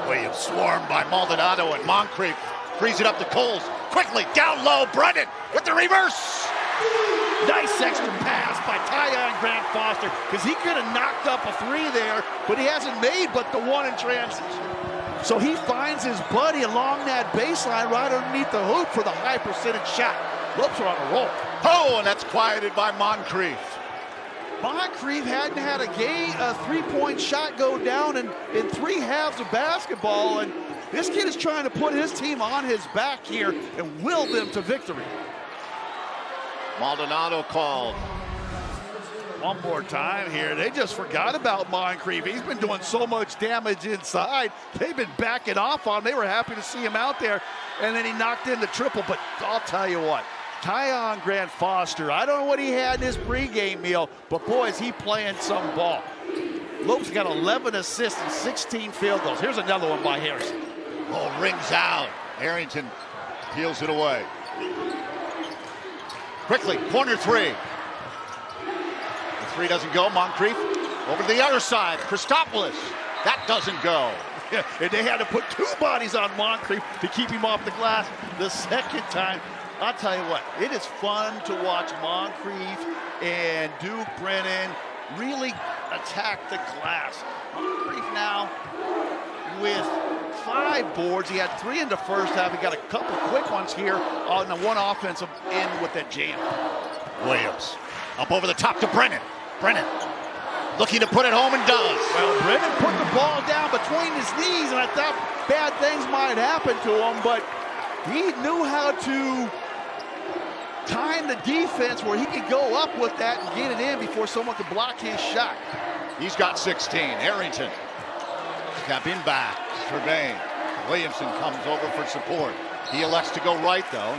Williams swarmed by Maldonado, and Moncrief frees it up to Coles. Quickly, down low, Brennan with the reverse. Nice extra pass by Tyon Grant Foster, because he could have knocked up a three there, but he hasn't made but the one in transition. So he finds his buddy along that baseline right underneath the hoop for the high percentage shot. Lopes are on a roll. Oh, and that's quieted by Moncrief. Moncrief hadn't had a three-point shot go down in 3 halves of basketball, and this kid is trying to put his team on his back here and will them to victory. Maldonado called. One more time here. They just forgot about Moncrief. He's been doing so much damage inside. They've been backing off on him. They were happy to see him out there, and then he knocked in the triple. But I'll tell you what, Tyon Grant Foster, I don't know what he had in his pregame meal, but boy, is he playing some ball. Lopes got 11 assists and 16 field goals. Here's another one by Harrison. Oh, rings out. Harrington peels it away. Quickly, corner three. The three doesn't go. Moncrief over to the other side. Christopoulos. That doesn't go. Yeah, and they had to put 2 bodies on Moncrief to keep him off the glass the second time. I'll tell you what, it is fun to watch Moncrief and Duke Brennan really attack the glass. Moncrief now with 5 boards. He had 3 in the first half. He got a couple quick ones here on the one offensive end with that jam. Williams up over the top to Brennan. Brennan looking to put it home and does. Well, Brennan put the ball down between his knees, and I thought bad things might happen to him, but he knew how to time the defense where he can go up with that and get it in before someone can block his shot. He's got 16. Harrington stepping back. Surveying. Williamson comes over for support. He elects to go right, though.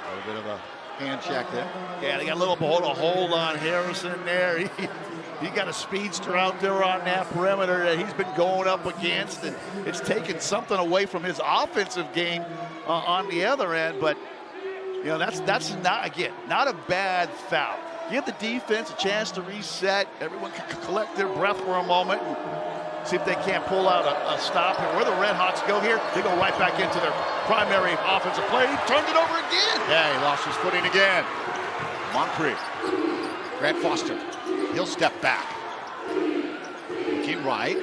A little bit of a hand check there. Yeah, they got a little hold on Harrison there. He got a speedster out there on that perimeter that he's been going up against, and it's taken something away from his offensive game on the other end. But you know, that's not, again, not a bad foul. Give the defense a chance to reset. Everyone can collect their breath for a moment and see if they can't pull out a stop here. Where the Redhawks go here, they go right back into their primary offensive play. He turned it over again. Yeah, he lost his footing again. Moncrief. Grant Foster. He'll step back. Looking right.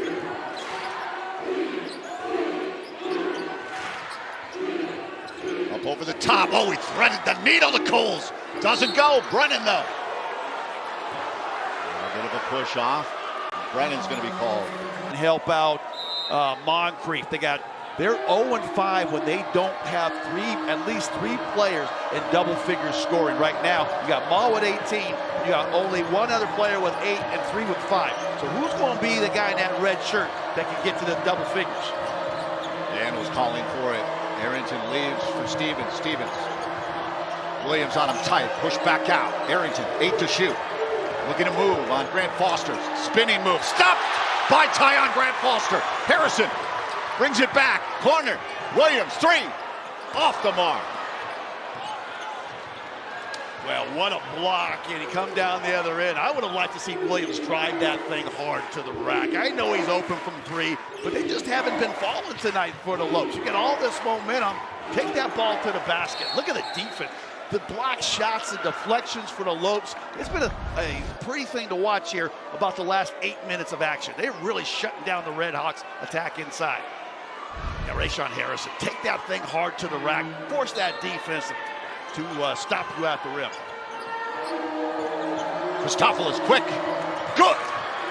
Up over the top. Oh, he threaded the needle to Coles. Doesn't go. Brennan, though. A bit of a push off. Brennan's going to be called. Help out Moncrief. They're 0-5 when they don't have at least three players in double figures scoring. Right now, you got Maul with 18. You got only one other player with 8 and 3 with 5. So who's going to be the guy in that red shirt that can get to the double figures? Dan was calling for it. Arrington leaves for Stevens. Williams on him tight. Push back out. Arrington, 8 to shoot. Looking to move on Grant Foster. Spinning move. Stopped by Tyon Grant Foster. Harrison brings it back. Corner. Williams, 3. Off the mark. Well, what a block, and he come down the other end. I would have liked to see Williams drive that thing hard to the rack. I know he's open from 3, but they just haven't been falling tonight for the Lopes. You get all this momentum, take that ball to the basket. Look at the defense. The block shots and deflections for the Lopes. It's been a pretty thing to watch here about the last 8 minutes of action. They're really shutting down the Redhawks attack inside. Now, Rayshon Harrison, take that thing hard to the rack. Force that defense to stop you at the rim. Christopoulos, quick. Good.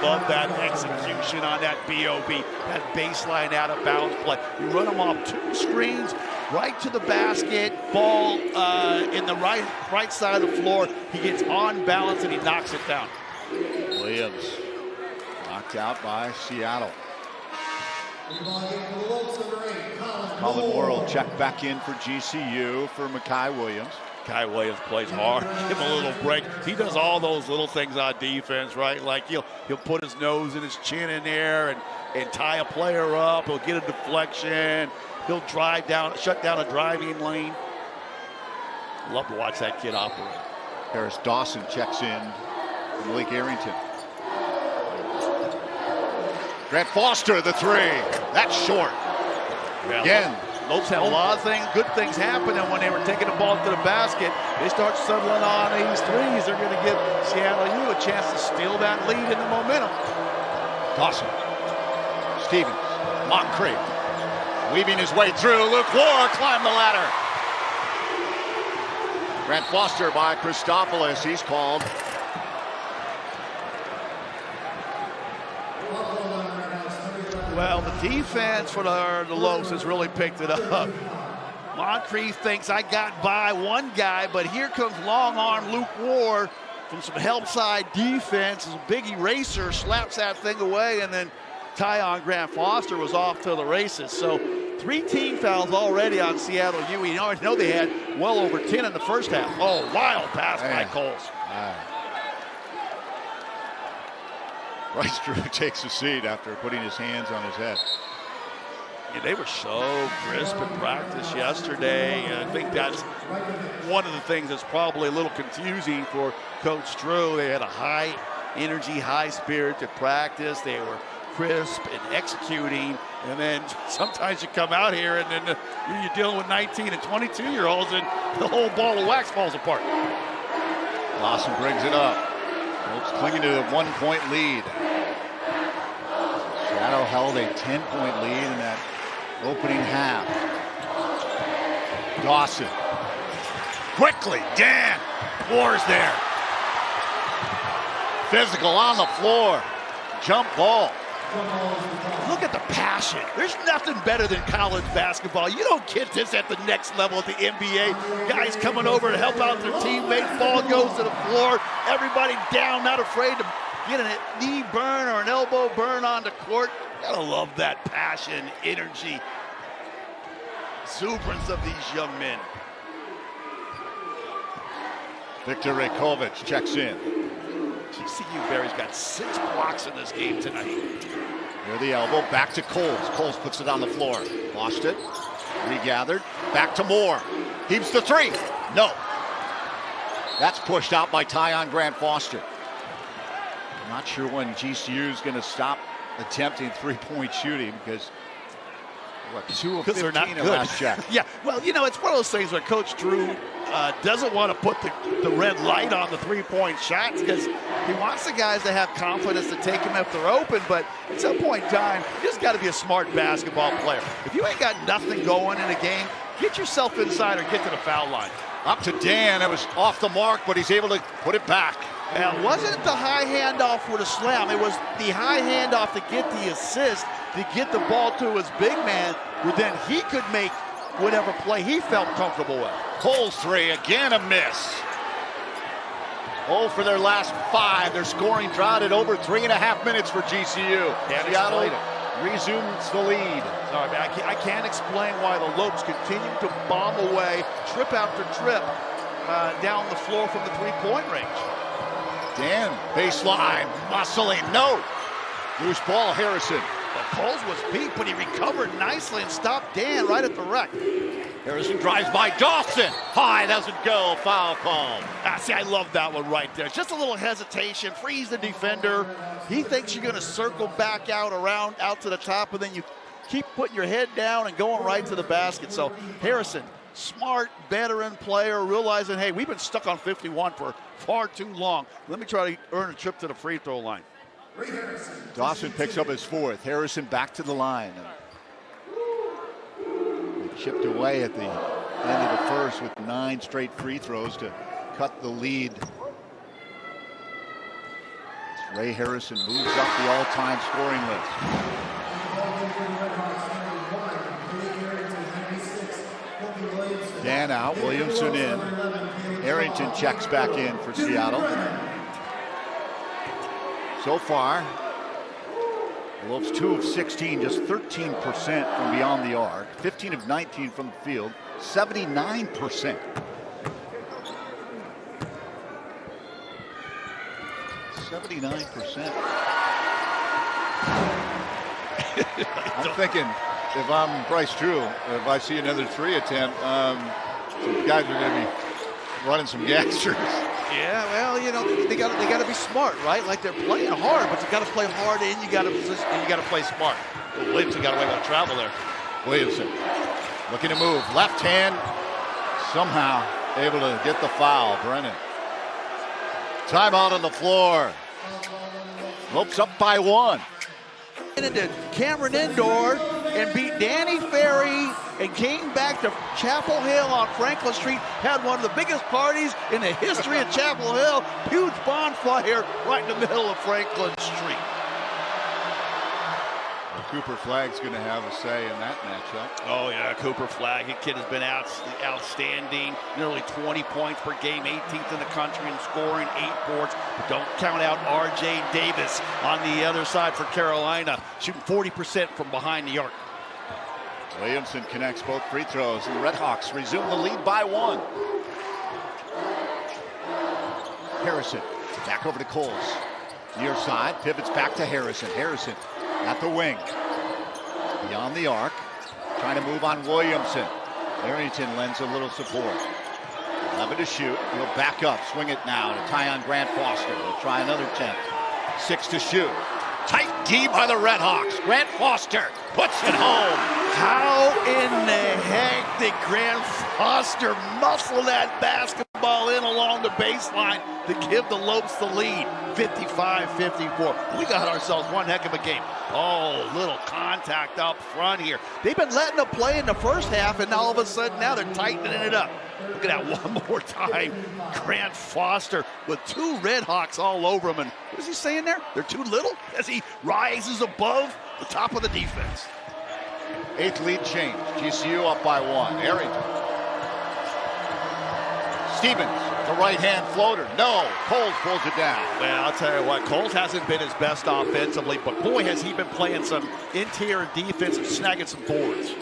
Love that execution on that BOB, that baseline out of bounds play. You run them off 2 screens, right to the basket, ball in the right side of the floor. He gets on balance and he knocks it down. Williams knocked out by Seattle. Colin Worrell checked back in for GCU for Mekhi Williams. Kai Williams plays hard. Give him a little break. He does all those little things on defense, right? Like he'll put his nose and his chin in there and tie a player up. He'll get a deflection. He'll drive down, shut down a driving lane. Love to watch that kid operate. Harris Dawson checks in from Lake Arrington. Grant Foster, the 3. That's short. Yeah, Again. Lopes had a lot of good things happening when they were taking the ball to the basket. They start settling on these threes. They're going to give Seattle U a chance to steal that lead in the momentum. Dawson. Stevens. Moncrief. Weaving his way through. Luke Ward climbed the ladder. Grant Foster by Christopoulos. He's called. Well, the defense for the Lopes has really picked it up. Moncrief thinks I got by one guy, but here comes long arm Luke Ward from some help side defense. A big eraser, slaps that thing away, and then Tyon Grant Foster was off to the races. So 3 team fouls already on Seattle U. We already know they had well over 10 in the first half. Oh, wild pass by Coles. Bryce Drew takes a seat after putting his hands on his head. Yeah, they were so crisp in practice yesterday. I think that's one of the things that's probably a little confusing for Coach Drew. They had a high energy, high spirit to practice. They were crisp and executing. And then sometimes you come out here and then you're dealing with 19 and 22-year-olds and the whole ball of wax falls apart. Lawson brings it up. Lopes clinging to the 1-point lead. Seattle held a 10-point lead in that opening half. Dawson. Quickly, Dan. Ward's there. Physical on the floor. Jump ball. Look at the passion. There's nothing better than college basketball. You don't get this at the next level at the NBA. Guys coming over to help out their teammates. Ball goes to the floor. Everybody down, not afraid to get a knee burn or an elbow burn on the court. Gotta love that passion, energy, exuberance of these young men. Victor Rakovic checks in. GCU Barry's got 6 blocks in this game tonight. Near the elbow, back to Coles. Coles puts it on the floor. Lost it. Regathered. Back to Moore. Heaves the three. No. That's pushed out by Tyon Grant Foster. Not sure when GCU is going to stop attempting three-point shooting because, what, 2 of 15 they're not at good. last check. Yeah, well, you know, it's one of those things where Coach Drew doesn't want to put the red light on the three-point shots because he wants the guys to have confidence to take them if they're open, but at some point in time, you just got to be a smart basketball player. If you ain't got nothing going in a game, get yourself inside or get to the foul line. Up to Dan. It was off the mark, but he's able to put it back. Now, it wasn't the high handoff for the slam. It was the high handoff to get the assist, to get the ball to his big man, who then he could make whatever play he felt comfortable with. Cole's three, again a miss. 0 for their last 5. Their scoring drought at over 3.5 minutes for GCU. Seattle resumes the lead. Sorry, man, I can't explain why the Lopes continue to bomb away, trip after trip, down the floor from the three-point range. Dan, baseline, muscling, no. Loose ball, Harrison. But Coles was beat, but he recovered nicely and stopped Dan right at the rack. Harrison drives by Dawson. High, doesn't go, foul call. See, I love that one right there. Just a little hesitation, freeze the defender. He thinks you're gonna circle back out to the top, and then you keep putting your head down and going right to the basket. So Harrison, smart veteran player, realizing, hey, we've been stuck on 51 for far too long. Let me try to earn a trip to the free throw line. Dawson picks up his 4th. Harrison back to the line. They chipped away at the end of the first with 9 straight free throws to cut the lead. As Ray Harrison moves up the all-time scoring list. Dan out, Williamson in. Arrington checks back in for Seattle. So far, the Lopes 2 of 16, just 13% from beyond the arc. 15 of 19 from the field, 79%. 79%. I'm thinking, if I'm Bryce Drew, if I see another 3 attempt, some guys are going to be running some gangsters. Yeah, well, you know, they got to be smart, right? Like they're playing hard, but you got to play hard and you got to play smart. Williamson got away with a travel there. Williamson looking to move. Left hand, somehow able to get the foul. Brennan. Timeout on the floor. Lopes up by 1. Into Cameron Indoor and beat Danny Ferry and came back to Chapel Hill on Franklin Street. Had one of the biggest parties in the history of Chapel Hill. Huge bonfire right in the middle of Franklin Street. Well, Cooper Flagg's going to have a say in that matchup. Oh yeah, Cooper Flagg. That kid has been outstanding. Nearly 20 points per game, 18th in the country in scoring, 8 boards. But don't count out R.J. Davis on the other side for Carolina, shooting 40% from behind the arc. Williamson connects both free throws, and the Redhawks resume the lead by 1. Harrison back over to Coles. Near side, pivots back to Harrison. Harrison at the wing. Beyond the arc, trying to move on Williamson. Arrington lends a little support. 11 to shoot. He'll back up, swing it now to Tyon Grant Foster. He'll try another attempt. 6 to shoot. Tight D by the Redhawks. Grant Foster puts it home. How in the heck think Grant Foster muscled that basketball in along the baseline to give the Lopes the lead, 55-54. We got ourselves one heck of a game. Oh, little contact up front here. They've been letting them play in the first half, and all of a sudden now they're tightening it up. Look at that one more time. Grant Foster with two Redhawks all over him. And what is he saying there? They're too little as he rises above the top of the defense. 8th lead change. GCU up by 1. Arrington. Stevens, the right-hand floater. No. Coles pulls it down. Well, I'll tell you what, Coles hasn't been his best offensively, but boy, has he been playing some interior defense and snagging some boards.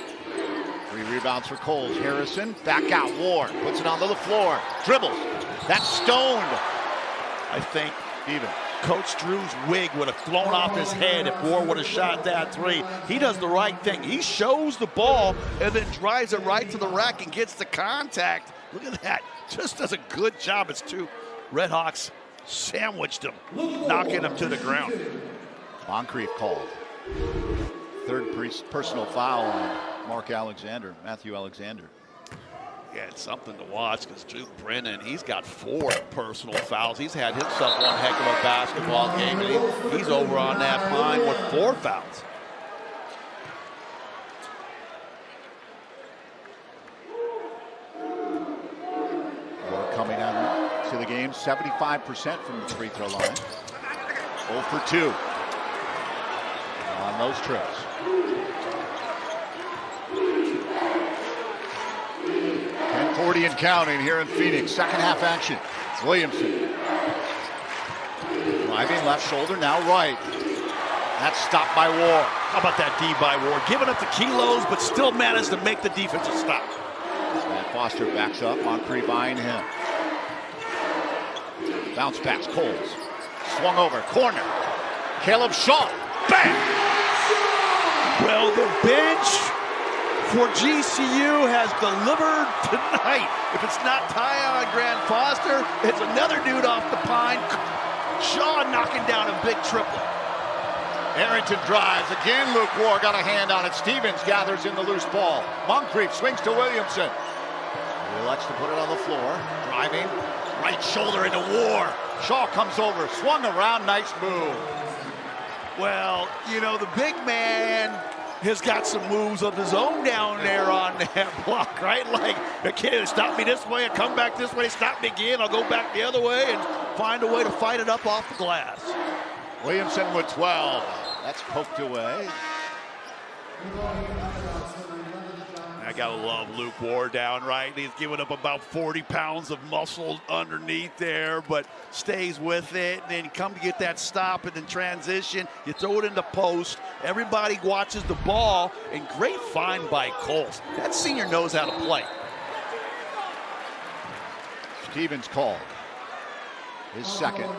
3 rebounds for Coles. Harrison, back out. Ward puts it onto the floor. Dribbles. That's stoned. I think Stevens. Coach Drew's wig would have flown off his head if Ward would have shot that three. He does the right thing. He shows the ball and then drives it right to the rack and gets the contact. Look at that. Just does a good job. It's two Redhawks sandwiched him, knocking him to the ground. Moncrief called. 3rd personal foul on Matthew Alexander. Yeah, it's something to watch because Duke Brennan, he's got 4 personal fouls. He's had himself one heck of a basketball game, and he's over on that pine with 4 fouls. We're coming out to the game 75% from the free throw line. 0 for 2 on those trips. 10:40 and counting here in Phoenix. Second half action. Williamson. Driving left shoulder, now right. That's stopped by Ward. How about that D by Ward? Giving up the kilos, but still managed to make the defensive stop. Matt Foster backs up. Moncrief eyeing him. Bounce pass, Coles. Swung over, corner. Caleb Shaw. Bang! Well, the bench for GCU has delivered tonight. If it's not Tyon Grant Foster, it's another dude off the pine. Shaw knocking down a big triple. Arrington drives. Again, Luke Ward got a hand on it. Stevens gathers in the loose ball. Moncrief swings to Williamson. He elects to put it on the floor. Driving. Right shoulder into Ward. Shaw comes over. Swung around. Nice move. Well, you know, the big man has got some moves of his own down there on that block, right? Like, a kid, stop me this way, I come back this way, stop me again, I'll go back the other way and find a way to fight it up off the glass. Williamson with 12. That's poked away. I gotta love Luke Ward down right. He's giving up about 40 pounds of muscle underneath there, but stays with it. And then you come to get that stop and then transition. You throw it in the post. Everybody watches the ball, and great find by Coles. That senior knows how to play. Stevens called. His second.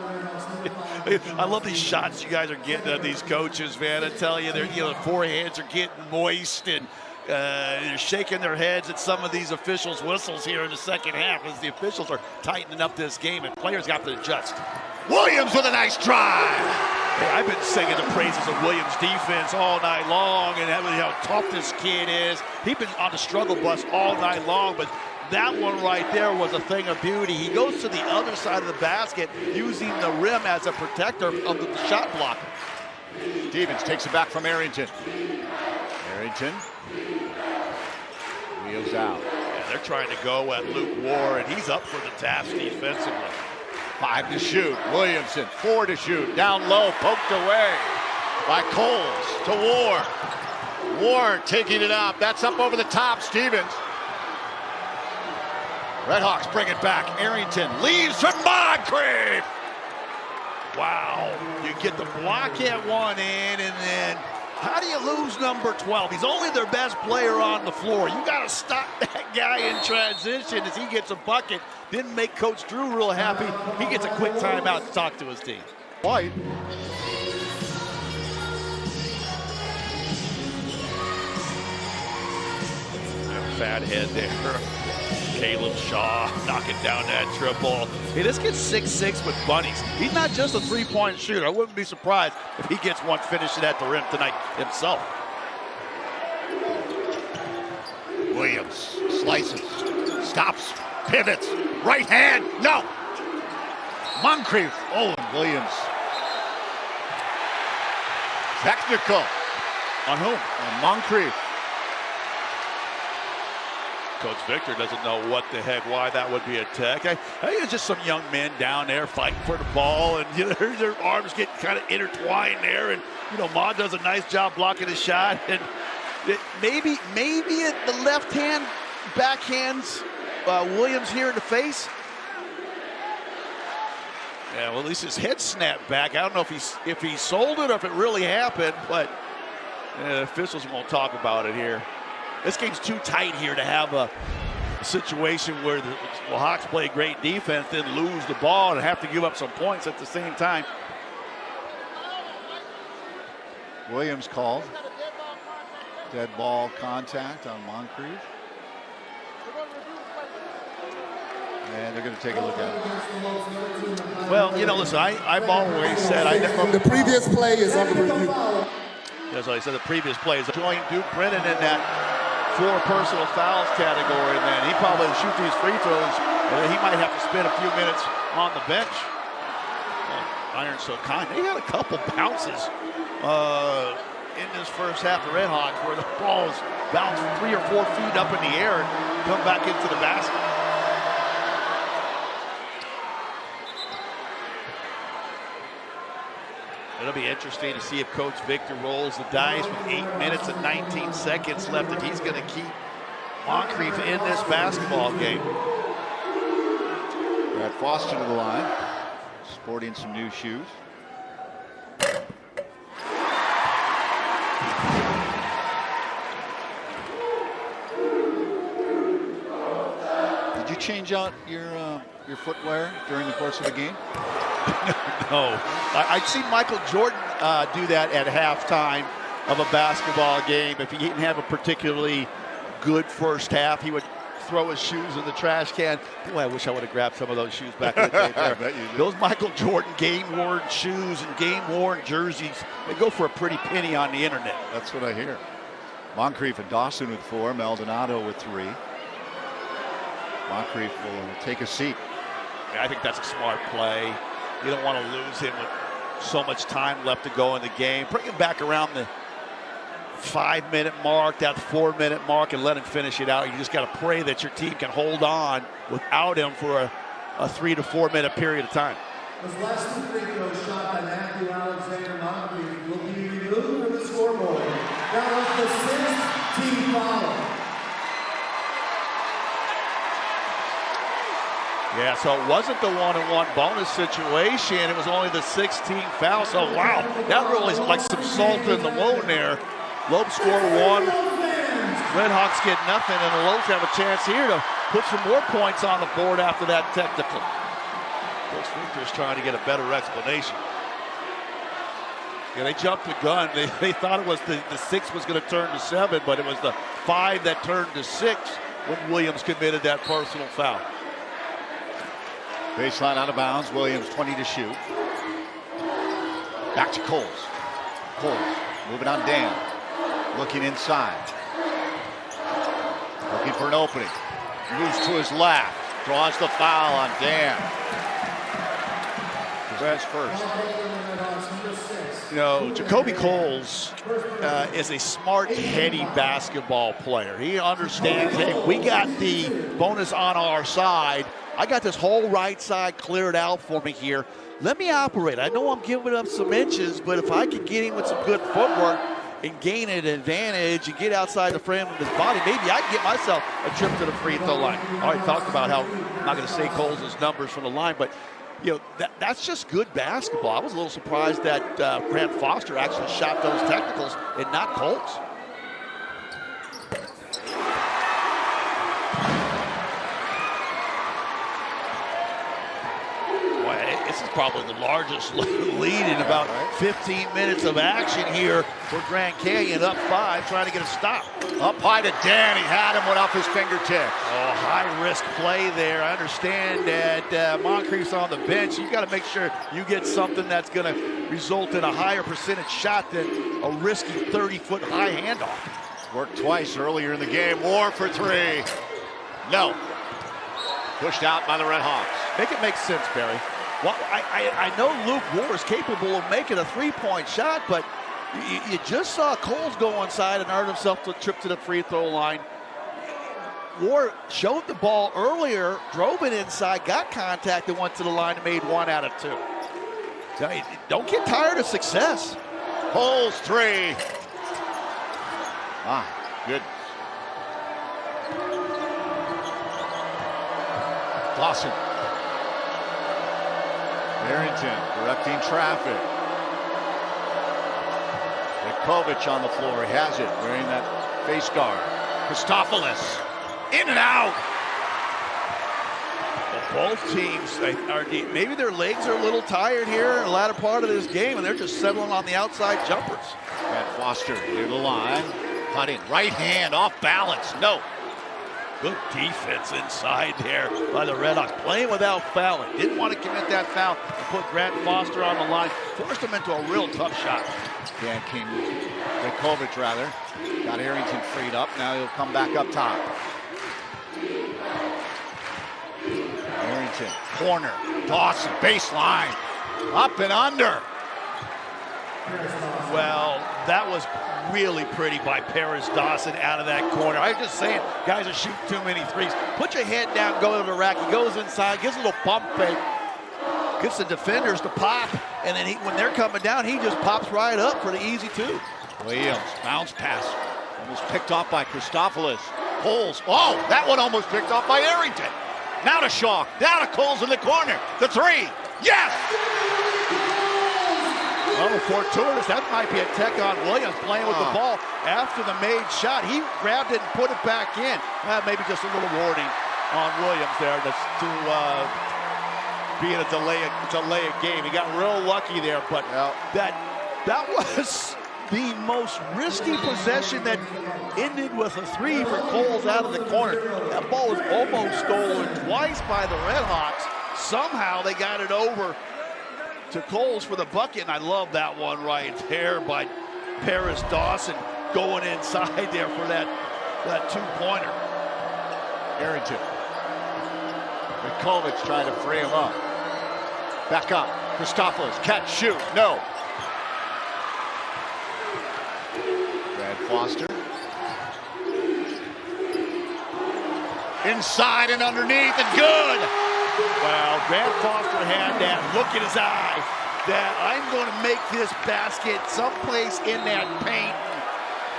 I love these shots you guys are getting of these coaches, man. I tell you, their foreheads are getting moist, and they're shaking their heads at some of these officials' whistles here in the second half as the officials are tightening up this game and players got to adjust. Williams with a nice drive. Hey, I've been singing the praises of Williams' defense all night long and how tough this kid is. He's been on the struggle bus all night long, but that one right there was a thing of beauty. He goes to the other side of the basket using the rim as a protector of the shot blocker. Stevens takes it back from Arrington. Arrington wheels out. Yeah, they're trying to go at Luke Ward, and he's up for the task defensively. 5 to shoot. Williamson, 4 to shoot. Down low, poked away by Coles to Ward. Ward taking it up. That's up over the top. Stevens. Redhawks bring it back. Arrington leaves from Moncrief. Wow. You get the block at one end, and then how do you lose number 12? He's only their best player on the floor. You got to stop that guy in transition as he gets a bucket. Didn't make Coach Drew real happy. He gets a quick timeout to talk to his team. White. Fat head there. Caleb Shaw knocking down that triple. Hey, this kid's 6'6" with bunnies. He's not just a three-point shooter. I wouldn't be surprised if he gets one finishing at the rim tonight himself. Williams Slices, stops, pivots, right hand, no! Moncrief, oh, and Williams. Technical. On whom? On Moncrief. Coach Victor doesn't know what the heck, why that would be a tech. I think it's just some young men down there fighting for the ball, and their arms get kind of intertwined there. And Ma does a nice job blocking the shot, and maybe the left hand backhands Williams here in the face. Yeah, well, at least his head snapped back. I don't know if he sold it or if it really happened, but the officials won't talk about it here. This game's too tight here to have a situation where the Hawks play great defense, then lose the ball and have to give up some points at the same time. Williams called. Dead ball contact on Moncrief. And they're going to take a look at it. Well, listen, I've always said the previous play is under review. As I said, the previous play is joined Duke Brennan in that 4 personal fouls category, and then he probably shoot these free throws, and then he might have to spend a few minutes on the bench. Oh, Iron so kind. They had a couple bounces in this first half of Redhawks where the balls bounced 3 or 4 feet up in the air and come back into the basket. It'll be interesting to see if Coach Victor rolls the dice with 8 minutes and 19 seconds left, if he's going to keep Moncrief in this basketball game. Brad Foster to the line, sporting some new shoes. Did you change out your footwear during the course of the game? No. I'd seen Michael Jordan do that at halftime of a basketball game. If he didn't have a particularly good first half, he would throw his shoes in the trash can. Boy, I wish I would have grabbed some of those shoes back in the day. I bet you did. Those Michael Jordan game-worn shoes and game-worn jerseys, they go for a pretty penny on the internet. That's what I hear. Moncrief and Dawson with 4, Maldonado with 3. Moncrief will take a seat. I think that's a smart play. You don't want to lose him with so much time left to go in the game. Bring him back around the 5-minute mark, that 4-minute mark, and let him finish it out. You just got to pray that your team can hold on without him for a 3 to 4 minute period of time. Those last 2 free throws shot by Matthew Alexander Moncrief will be removed from the scoreboard. That was the 6th team foul. Yeah, so it wasn't the 1-on-1 bonus situation. It was only the 16th foul. So, wow, that really is like some salt in the wound there. Lopes score 1. Redhawks get nothing, and the Lopes have a chance here to put some more points on the board after that technical. Coach Victor's trying to get a better explanation. Yeah, they jumped the gun. They thought it was the 6 was going to turn to 7, but it was the 5 that turned to 6 when Williams committed that personal foul. Baseline out of bounds. Williams 20 to shoot. Back to Coles. Coles moving on Dan. Looking inside. Looking for an opening. Moves to his left. Draws the foul on Dan. His first. Jacoby Coles is a smart, heady basketball player. He understands, hey, we got the bonus on our side. I got this whole right side cleared out for me here. Let me operate. I know I'm giving up some inches, but if I can get him with some good footwork and gain an advantage and get outside the frame of his body, maybe I can get myself a trip to the free throw line. I already talked about how I'm not going to say Coles' numbers from the line, but that's just good basketball. I was a little surprised that Grant Foster actually shot those technicals and not Coles. This is probably the largest lead in about 15 minutes of action here for Grand Canyon, up 5, trying to get a stop. Up high to Dan. He had him, went off his fingertips. Oh, high-risk play there. I understand that Moncrief's on the bench. You got to make sure you get something that's going to result in a higher percentage shot than a risky 30-foot high handoff. Worked twice earlier in the game. Moore for 3. No. Pushed out by the Redhawks. Make it make sense, Barry. Well, I know Luke Ward is capable of making a three-point shot, but you just saw Coles go inside and earn himself to trip to the free throw line. Ward showed the ball earlier, drove it inside, got contact, and went to the line and made 1 out of 2. So don't get tired of success. Coles 3. Ah, good. Dawson. Barrington directing traffic. Redhawks on the floor. He has it, wearing that face guard. Christopoulos. In and out. Well, both teams are deep. Maybe their legs are a little tired here in the latter part of this game, and they're just settling on the outside jumpers. Grant Foster near the line. Cutting. Right hand off balance. No. Good defense inside there by the Redhawks, playing without fouling. Didn't want to commit that foul and put Grant Foster on the line. Forced him into a real tough shot. Dan King, Redhawks rather. Got Harrington freed up. Now he'll come back up top. Harrington, corner. Dawson, baseline. Up and under. Well, that was really pretty by Paris Dawson out of that corner. I was just saying, guys are shooting too many threes. Put your head down, go to the rack. He goes inside, gives a little pump fake, gets the defenders to pop, and then when they're coming down, he just pops right up for the easy 2. Williams, bounce pass. Almost picked off by Christopoulos. Coles, oh, that one almost picked off by Harrington. Now to Shaw, now to Coles in the corner. The 3, yes! Oh, fortuitous. That might be a tech on Williams playing with the ball after the made shot. He grabbed it and put it back in. Maybe just a little warning on Williams there to be in a delay a game. He got real lucky there, but that was the most risky possession that ended with a 3 for Coles out of the corner. That ball was almost stolen twice by the Redhawks. Somehow they got it over to Coles for the bucket, and I love that one right there by Paris Dawson going inside there for that 2-pointer. Harrington. Redhawks trying to free him up. Back up. Christopoulos, catch, shoot, no. Grant Foster. Inside and underneath, and good! Well, Grant Foster had that look in his eye that I'm going to make this basket someplace in that paint.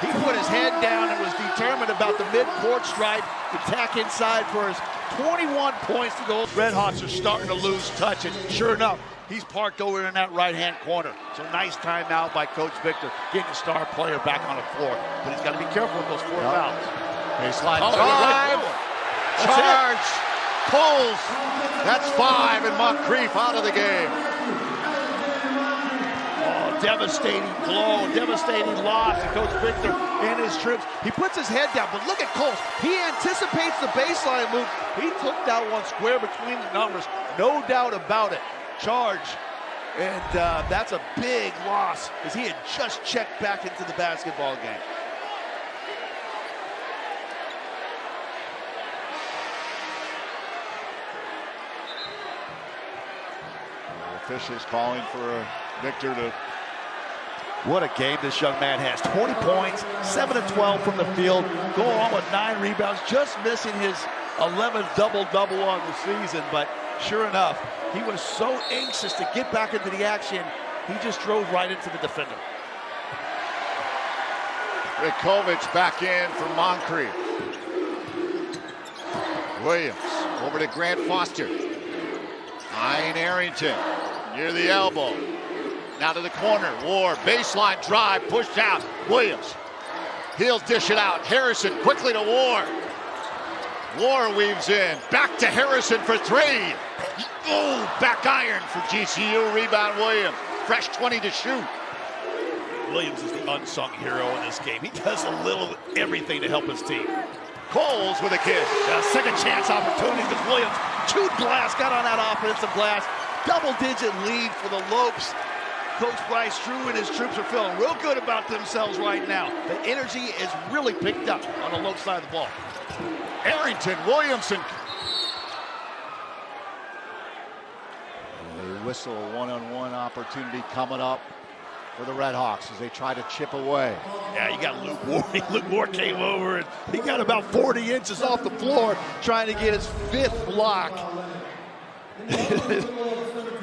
He put his head down and was determined about the mid-court stripe to tack inside for his 21 points to go. Redhawks are starting to lose touch, and sure enough, he's parked over in that right-hand corner. So nice timeout by Coach Victor, getting the star player back on the floor. But he's got to be careful with those 4 fouls. Baseline drive, charge. Coles, that's 5, and Moncrief out of the game. Oh, devastating blow, devastating loss to Coach Victor and his troops. He puts his head down, but look at Coles. He anticipates the baseline move. He took that one square between the numbers, no doubt about it. Charge, and that's a big loss, as he had just checked back into the basketball game. Officials calling for Victor to... What a game this young man has. 20 points, 7 of 12 from the field, going on with 9 rebounds, just missing his 11th double-double on the season. But sure enough, he was so anxious to get back into the action, he just drove right into the defender. Redhawks back in for Moncrief. Williams over to Grant Foster. Eyeing Harrington near the elbow. Now to the corner. Ward, baseline drive, pushed out. Williams. He'll dish it out. Harrison quickly to Ward. Ward weaves in. Back to Harrison for 3. Oh, back iron for GCU. Rebound Williams. Fresh 20 to shoot. Williams is the unsung hero in this game. He does a little everything to help his team. Coles with a kiss. Second chance opportunity because Williams, 2 blasts, got on that offensive glass. Double-digit lead for the Lopes. Coach Bryce Drew and his troops are feeling real good about themselves right now. The energy is really picked up on the Lopes side of the ball. Arrington, Williamson. They whistle a one-on-one opportunity coming up for the Redhawks as they try to chip away. Yeah, you got Luke Ward. Luke Ward came over and he got about 40 inches off the floor trying to get his 5th block.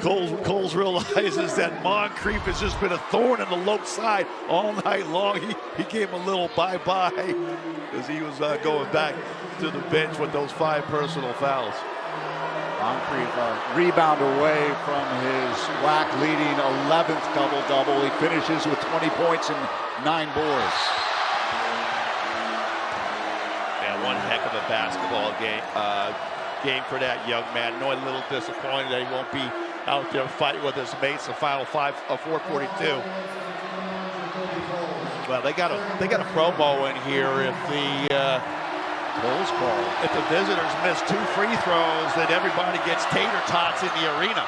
Coles realizes that Moncrief has just been a thorn in the Lopes side all night long. He gave him a little bye-bye as he was going back to the bench with those 5 personal fouls. Moncrief rebound away from his WAC leading 11th double-double. He finishes with 20 points and 9 boards. Yeah, one heck of a basketball game for that young man. I know a little disappointed that he won't be out there fighting with his mates. The final 4:42. Well, they got a promo in here if the Coles call. if the visitors miss 2 free throws, then everybody gets tater tots in the arena.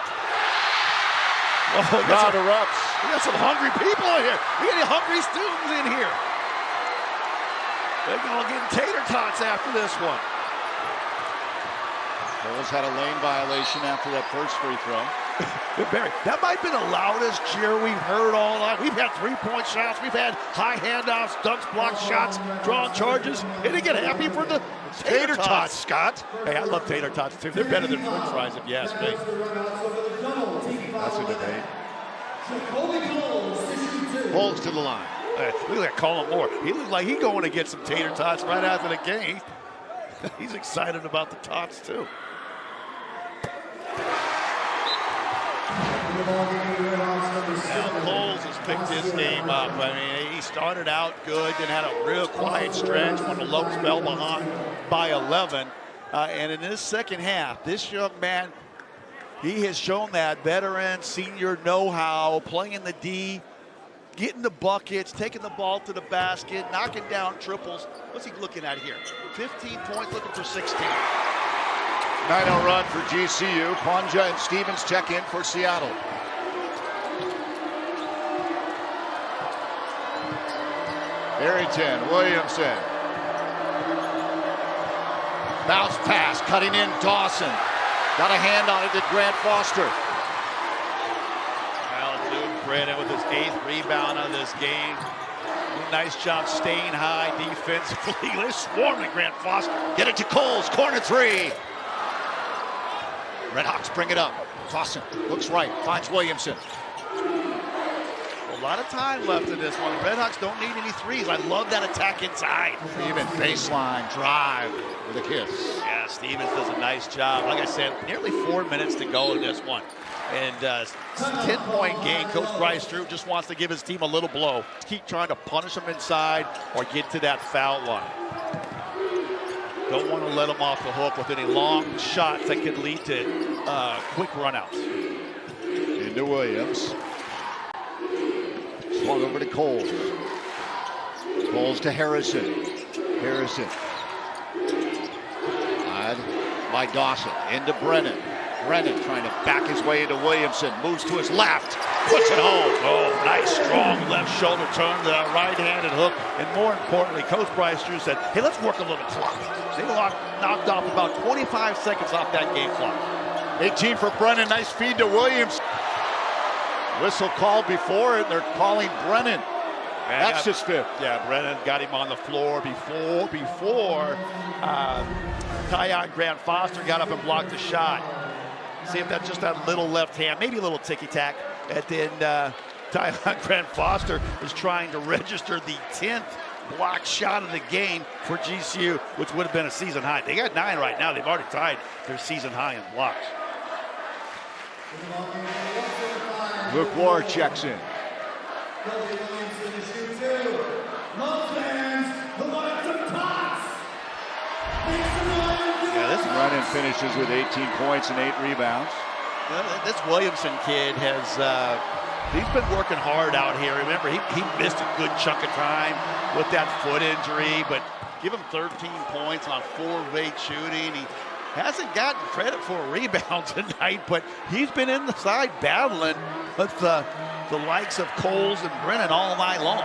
Oh, Crowd erupts. we got some hungry people in here. We got any hungry students in here. They're gonna get tater tots after this one. Coles had a lane violation after that first free throw. Barry, that might have been the loudest cheer we've heard all night. We've had 3-point shots. We've had high handoffs, dunks, block shots, drawn charges. They didn't get happy for the tater tots, Scott. Hey, I love tater tots too. They're better than French fries if you ask me. That's a debate. Coles to the line. Hey, look at that Colin Moore. He looks like he's going to get some tater tots right after the game. He's excited about the tots too. Now Coles has picked his game up. I mean, he started out good, then had a real quiet stretch when the Lopes fell behind by 11. And in this second half, this young man, he has shown that veteran, senior know-how, playing the D, getting the buckets, taking the ball to the basket, knocking down triples. What's he looking at here? 15 points, looking for 16. 9-0 run for GCU. Ponja and Stevens check in for Seattle. Arrington, Williamson. Bounce pass, cutting in Dawson. Got a hand on it to Grant Foster. Luke Brennan with his 8th rebound of this game. Nice job staying high defensively. They're swarming Grant Foster. Get it to Coles, corner 3. Redhawks bring it up. Dawson looks right, finds Williamson. A lot of time left in this one. The Redhawks don't need any threes. I love that attack inside. Even baseline drive with a kiss. Yeah, Stevens does a nice job. Like I said, nearly 4 minutes to go in this one. And 10-point game. Coach Bryce Drew just wants to give his team a little blow. Keep trying to punish them inside or get to that foul line. Don't want to let them off the hook with any long shots that could lead to quick runouts. Into Williams. Swung over to Coles. Coles to Harrison. Harrison. Led by Dawson. Into Brennan. Brennan trying to back his way into Williamson. Moves to his left. Puts it home. Oh, nice, strong left shoulder turn, the right-handed hook. And more importantly, Coach Bryce Drew said, hey, let's work a little clock. They knocked off about 25 seconds off that game clock. 18 for Brennan. Nice feed to Williams. Whistle called before it, and they're calling Brennan. That's his 5th. Yeah, Brennan got him on the floor before Tyon Grant Foster got up and blocked the shot. See if that's just that little left hand, maybe a little ticky-tack. And then Tyon Grant Foster is trying to register the 10th block shot of the game for GCU, which would have been a season high. They got 9 right now. They've already tied their season high in blocks. Luke Ward checks in. Yeah, this Brennan finishes with 18 points and 8 rebounds. This Williamson kid has he's been working hard out here. Remember, he missed a good chunk of time with that foot injury, but give him 13 points on 4 of 8 shooting. He hasn't gotten credit for a rebound tonight, but he's been in the side battling with the likes of Coles and Brennan all night long.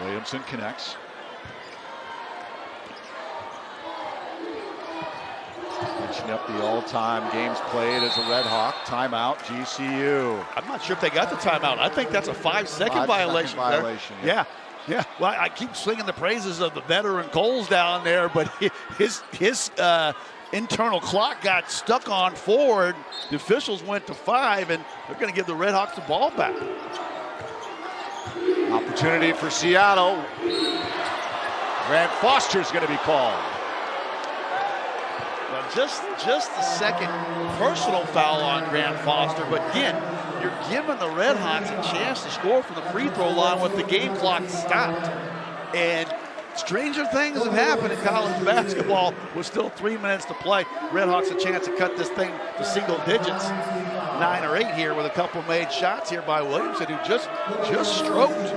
Williamson connects. Finishing up the all-time games played as a Red Hawk. Timeout, GCU. I'm not sure if they got the timeout. I think that's a 5-second violation. Yeah. Yeah. Well, I keep singing the praises of the veteran Coles down there, but his internal clock got stuck on forward. The officials went to 5, and they're going to give the Redhawks the ball back. Opportunity for Seattle. Grant Foster's going to be called. Well, just the second personal foul on Grant Foster, but again, you're giving the Redhawks a chance to score from the free throw line with the game clock stopped. And stranger things have happened in college basketball with still 3 minutes to play. Redhawks a chance to cut this thing to single digits, 9 or 8 here, with a couple made shots here by Williamson, who just stroked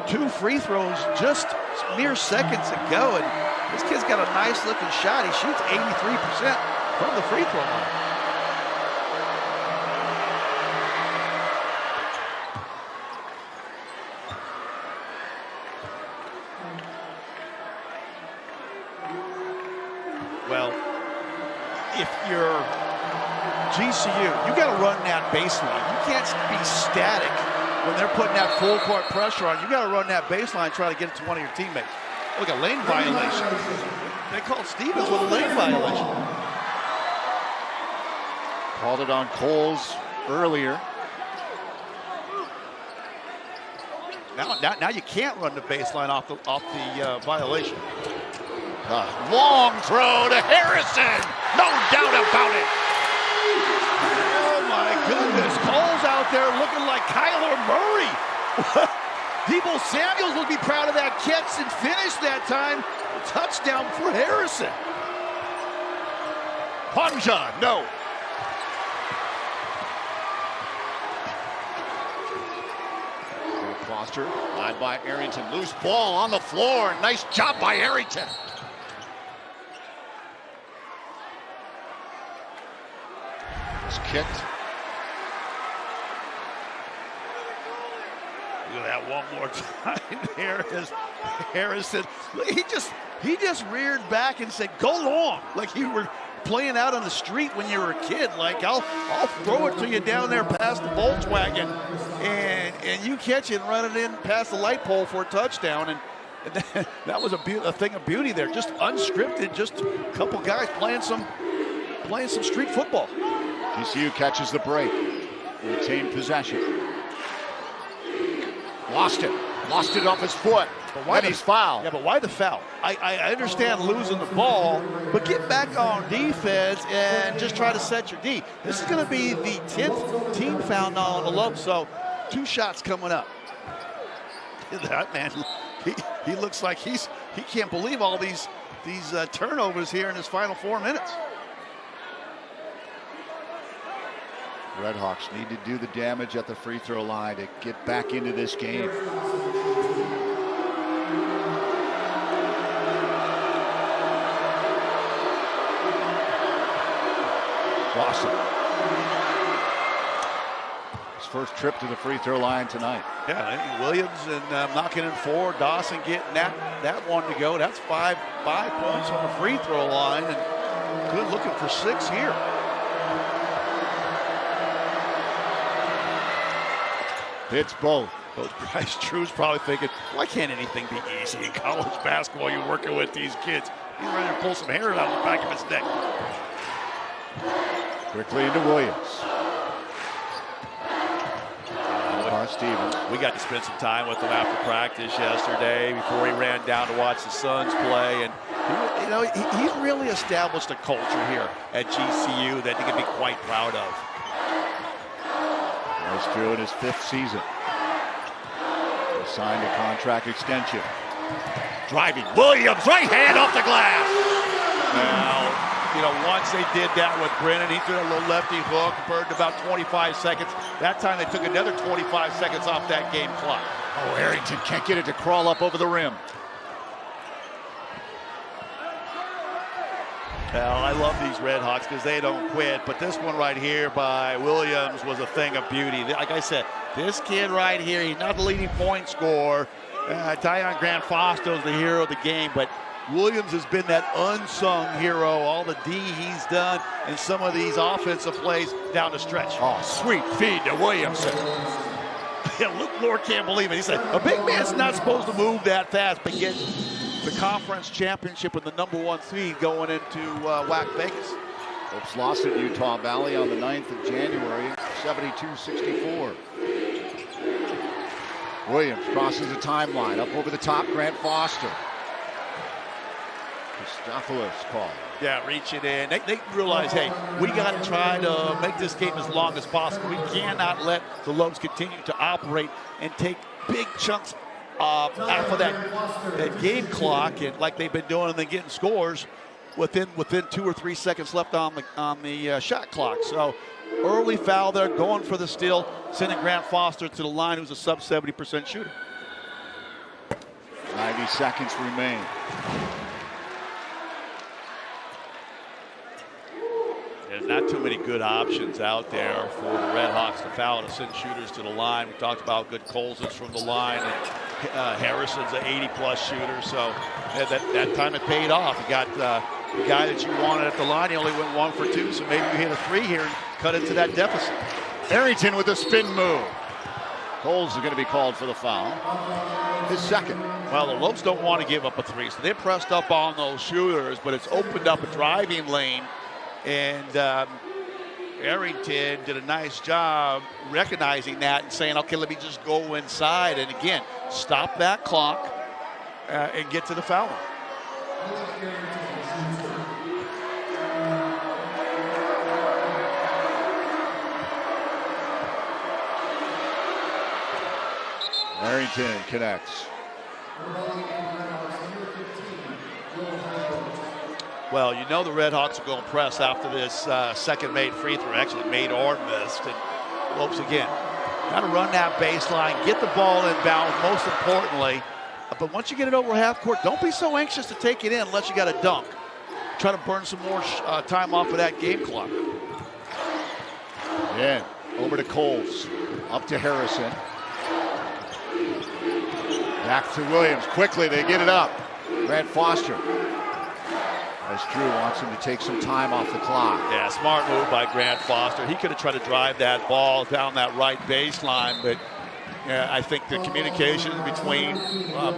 2 free throws just mere seconds ago. And this kid's got a nice looking shot. He shoots 83% from the free throw line. Well, if you're GCU, you got to run that baseline. You can't be static when they're putting that full court pressure on. You got to run that baseline, try to get it to one of your teammates. Look, a lane violation. They called Stevens with a lane violation. Called it on Coles earlier. Now you can't run the baseline off the violation. Long throw to Harrison. No doubt about it. Oh my goodness. Cole's out there looking like Kyler Murray. Debo Samuels would be proud of that catch and finish that time. A touchdown for Harrison. Punja, no. Foster, led by Arrington. Loose ball on the floor. Nice job by Arrington. It's kicked. Look at that one more time. There is Harrison. He just reared back and said, "Go long," like you were playing out on the street when you were a kid. Like I'll throw it to you down there past the Volkswagen, and you catch it and run it in past the light pole for a touchdown. And that was a thing of beauty there. Just unscripted, just a couple guys playing some street football. GCU catches the break. Retained possession. Lost it off his foot. But why he's fouled? Yeah, but why the foul? I understand losing the ball, but get back on defense and just try to set your D. This is going to be the 10th team foul now on the Lopes, so 2 shots coming up. That man, he looks like he can't believe all these turnovers here in his final 4 minutes. Redhawks need to do the damage at the free throw line to get back into this game. Dawson. His first trip to the free throw line tonight. Yeah, Williams and knocking in 4. Dawson getting that one to go. That's 5 points on the free throw line, and good looking for 6 here. Hits both. Bryce Drew's probably thinking, why can't anything be easy in college basketball? You're working with these kids. He's ready to pull some hair out of the back of his neck. Quickly into Williams. Stevens. We got to spend some time with him after practice yesterday before he ran down to watch the Suns play. And, he's really established a culture here at GCU that he can be quite proud of. Bryce Drew in his 5th season. He signed a contract extension. Driving. Williams, right hand off the glass. Now, once they did that with Brennan, he threw a little lefty hook, burned about 25 seconds. That time they took another 25 seconds off that game clock. Oh, Arrington can't get it to crawl up over the rim. Well, I love these Redhawks because they don't quit, but this one right here by Williams was a thing of beauty. Like I said, this kid right here, he's not the leading point scorer. Tyon Grant Foster is the hero of the game, but Williams has been that unsung hero, all the D he's done in some of these offensive plays down the stretch. Oh, sweet feed to Williamson. Yeah, Luke Lord can't believe it. He said, a big man's not supposed to move that fast, but get the conference championship with the #1 seed going into WAC Vegas. Lopes lost at Utah Valley on the 9th of January, 72-64. Williams crosses the timeline, up over the top, Grant Foster. Christopoulos call. Yeah, reaching in. They realize, hey, we got to try to make this game as long as possible. We cannot let the Lopes continue to operate and take big chunks out of that game clock, and like they've been doing, and then getting scores within 2 or 3 seconds left on the shot clock. So early foul there, going for the steal, sending Grant Foster to the line, who's a sub 70% shooter. 90 seconds remain. There's not too many good options out there for the Redhawks to foul to send shooters to the line. We talked about how good Coles is from the line, and Harrison's an 80-plus shooter, so that time it paid off. You got the guy that you wanted at the line. He only went 1 for 2, so maybe you hit a 3 here and cut into that deficit. Arrington with a spin move. Coles is going to be called for the foul. His second. Well, the Lopes don't want to give up a 3, so they pressed up on those shooters, but it's opened up a driving lane. And Arrington did a nice job recognizing that and saying, okay, let me just go inside. And again, stop that clock and get to the foul line. Arrington connects. Well, you know the Redhawks are going to press after this second made free throw, actually made or missed. And Lopes again, got to run that baseline, get the ball inbound, most importantly. But once you get it over half court, don't be so anxious to take it in unless you got a dunk. Try to burn some more time off of that game clock. Again, over to Coles, up to Harrison. Back to Williams, quickly they get it up. Grant Foster. As Drew wants him to take some time off the clock. Yeah, smart move by Grant Foster. He could have tried to drive that ball down that right baseline, but I think the communication between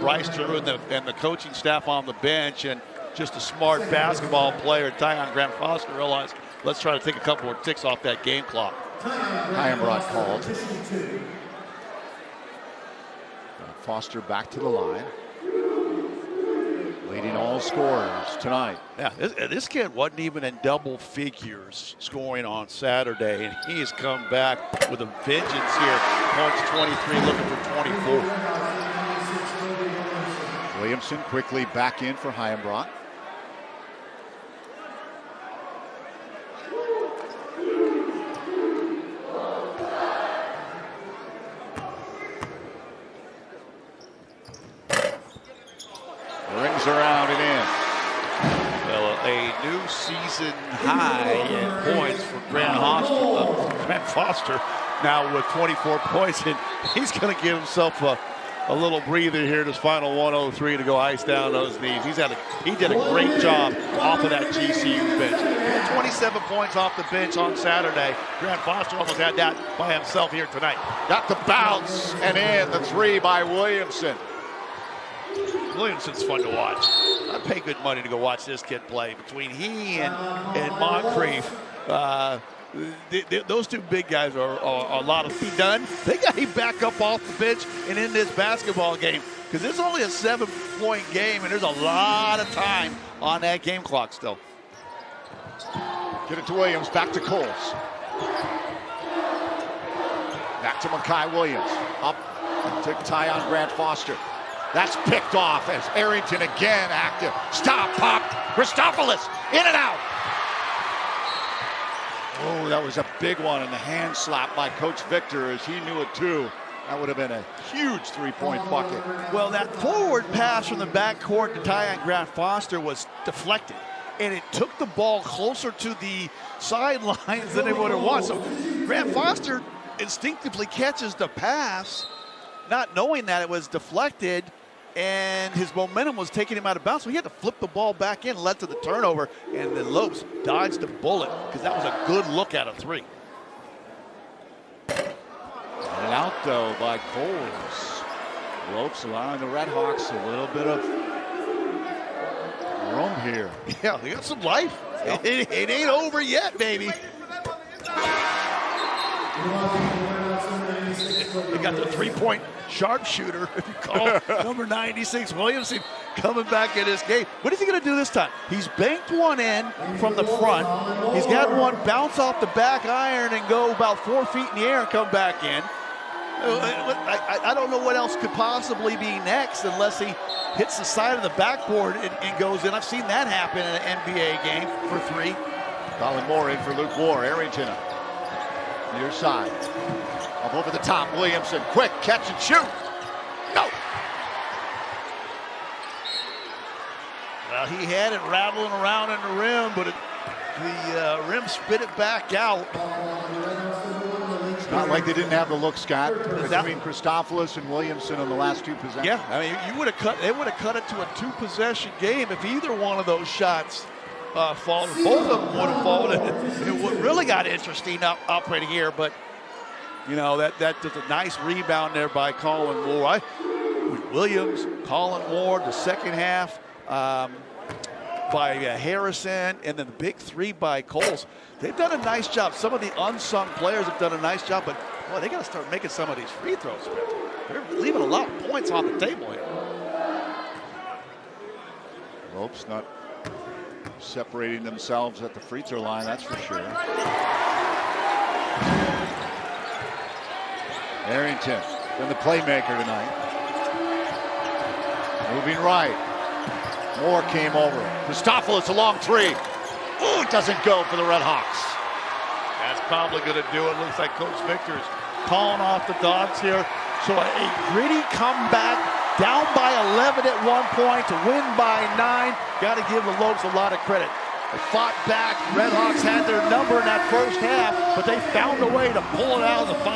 Bryce Drew and the coaching staff on the bench, and just a smart basketball player, Tyon Grant Foster, realized, let's try to take a couple more ticks off that game clock. Heimbrodt called. Foster back to the line. Leading all scorers tonight. Yeah, this kid wasn't even in double figures scoring on Saturday, and he has come back with a vengeance here. Points 23, looking for 24. Williamson quickly back in for Heimbrodt. Rings around and in. Well, a new season high in points for Grant Foster now with 24 points, and he's going to give himself a little breather here in his final 103 to go ice down those knees. He did a great job off of that GCU bench. He had 27 points off the bench on Saturday. Grant Foster almost had that by himself here tonight. Got the bounce and in the 3 by Williamson. Williamson's fun to watch. I pay good money to go watch this kid play. Between he and Moncrief, those two big guys are a lot of feet done. They got him back up off the bench and in this basketball game, because it's only a 7-point game and there's a lot of time on that game clock still. Get it to Williams, back to Coles. Back to Makai Williams. Up to Tyon Grant Foster. That's picked off as Arrington again active. Stop, pop, Christopoulos, in and out. Oh, that was a big one, and the hand slap by Coach Victor as he knew it too. That would have been a huge 3-point bucket. Well, that forward pass from the backcourt to Tyon Grant Foster was deflected. and it took the ball closer to the sidelines than they would have wanted. So Grant Foster instinctively catches the pass, not knowing that it was deflected, and his momentum was taking him out of bounds. So he had to flip the ball back in, led to the turnover, and then Lopes dodged the bullet because that was a good look at a three. And out though by Coles. Lopes allowing the Redhawks a little bit of room here. Yeah, they got some life. Yep. It ain't over yet, baby. They got the three-point sharpshooter, if you call number 96 Williamson, coming back in this game. What is he going to do this time? He's banked one in from the front. He's got one bounce off the back iron and go about 4 feet in the air and come back in. I don't know what else could possibly be next unless he hits the side of the backboard and goes in. I've seen that happen in an NBA game for three. Colin Moore in for Luke Moore. Arrington near side. Up over the top. Williamson. Quick catch and shoot. No. Well, he had it rattling around in the rim, but the rim spit it back out. It's not like they didn't have the look, Scott, between Christopoulos and Williamson on the last two possessions. Yeah, I mean, they would have cut it to a two-possession game if either one of those shots fallen. Both of them would have fallen. It would really got interesting up right here, but you know that was a nice rebound there by Colin Moore. Williams, Colin Moore, the second half by Harrison, and then the big three by Coles. They've done a nice job. Some of the unsung players have done a nice job, but boy, they got to start making some of these free throws. They're leaving a lot of points on the table here. Lopes not separating themselves at the free throw line, that's for sure. Arrington, been the playmaker tonight. Moving right. Moore came over. Christopoulos a long three. Ooh, it doesn't go for the Redhawks. That's probably going to do it. Looks like Coach Victor's calling off the Dogs here. So a gritty comeback, down by 11 at one point to win by 9. Got to give the Lopes a lot of credit. They fought back. Redhawks had their number in that first half, but they found a way to pull it out of the final.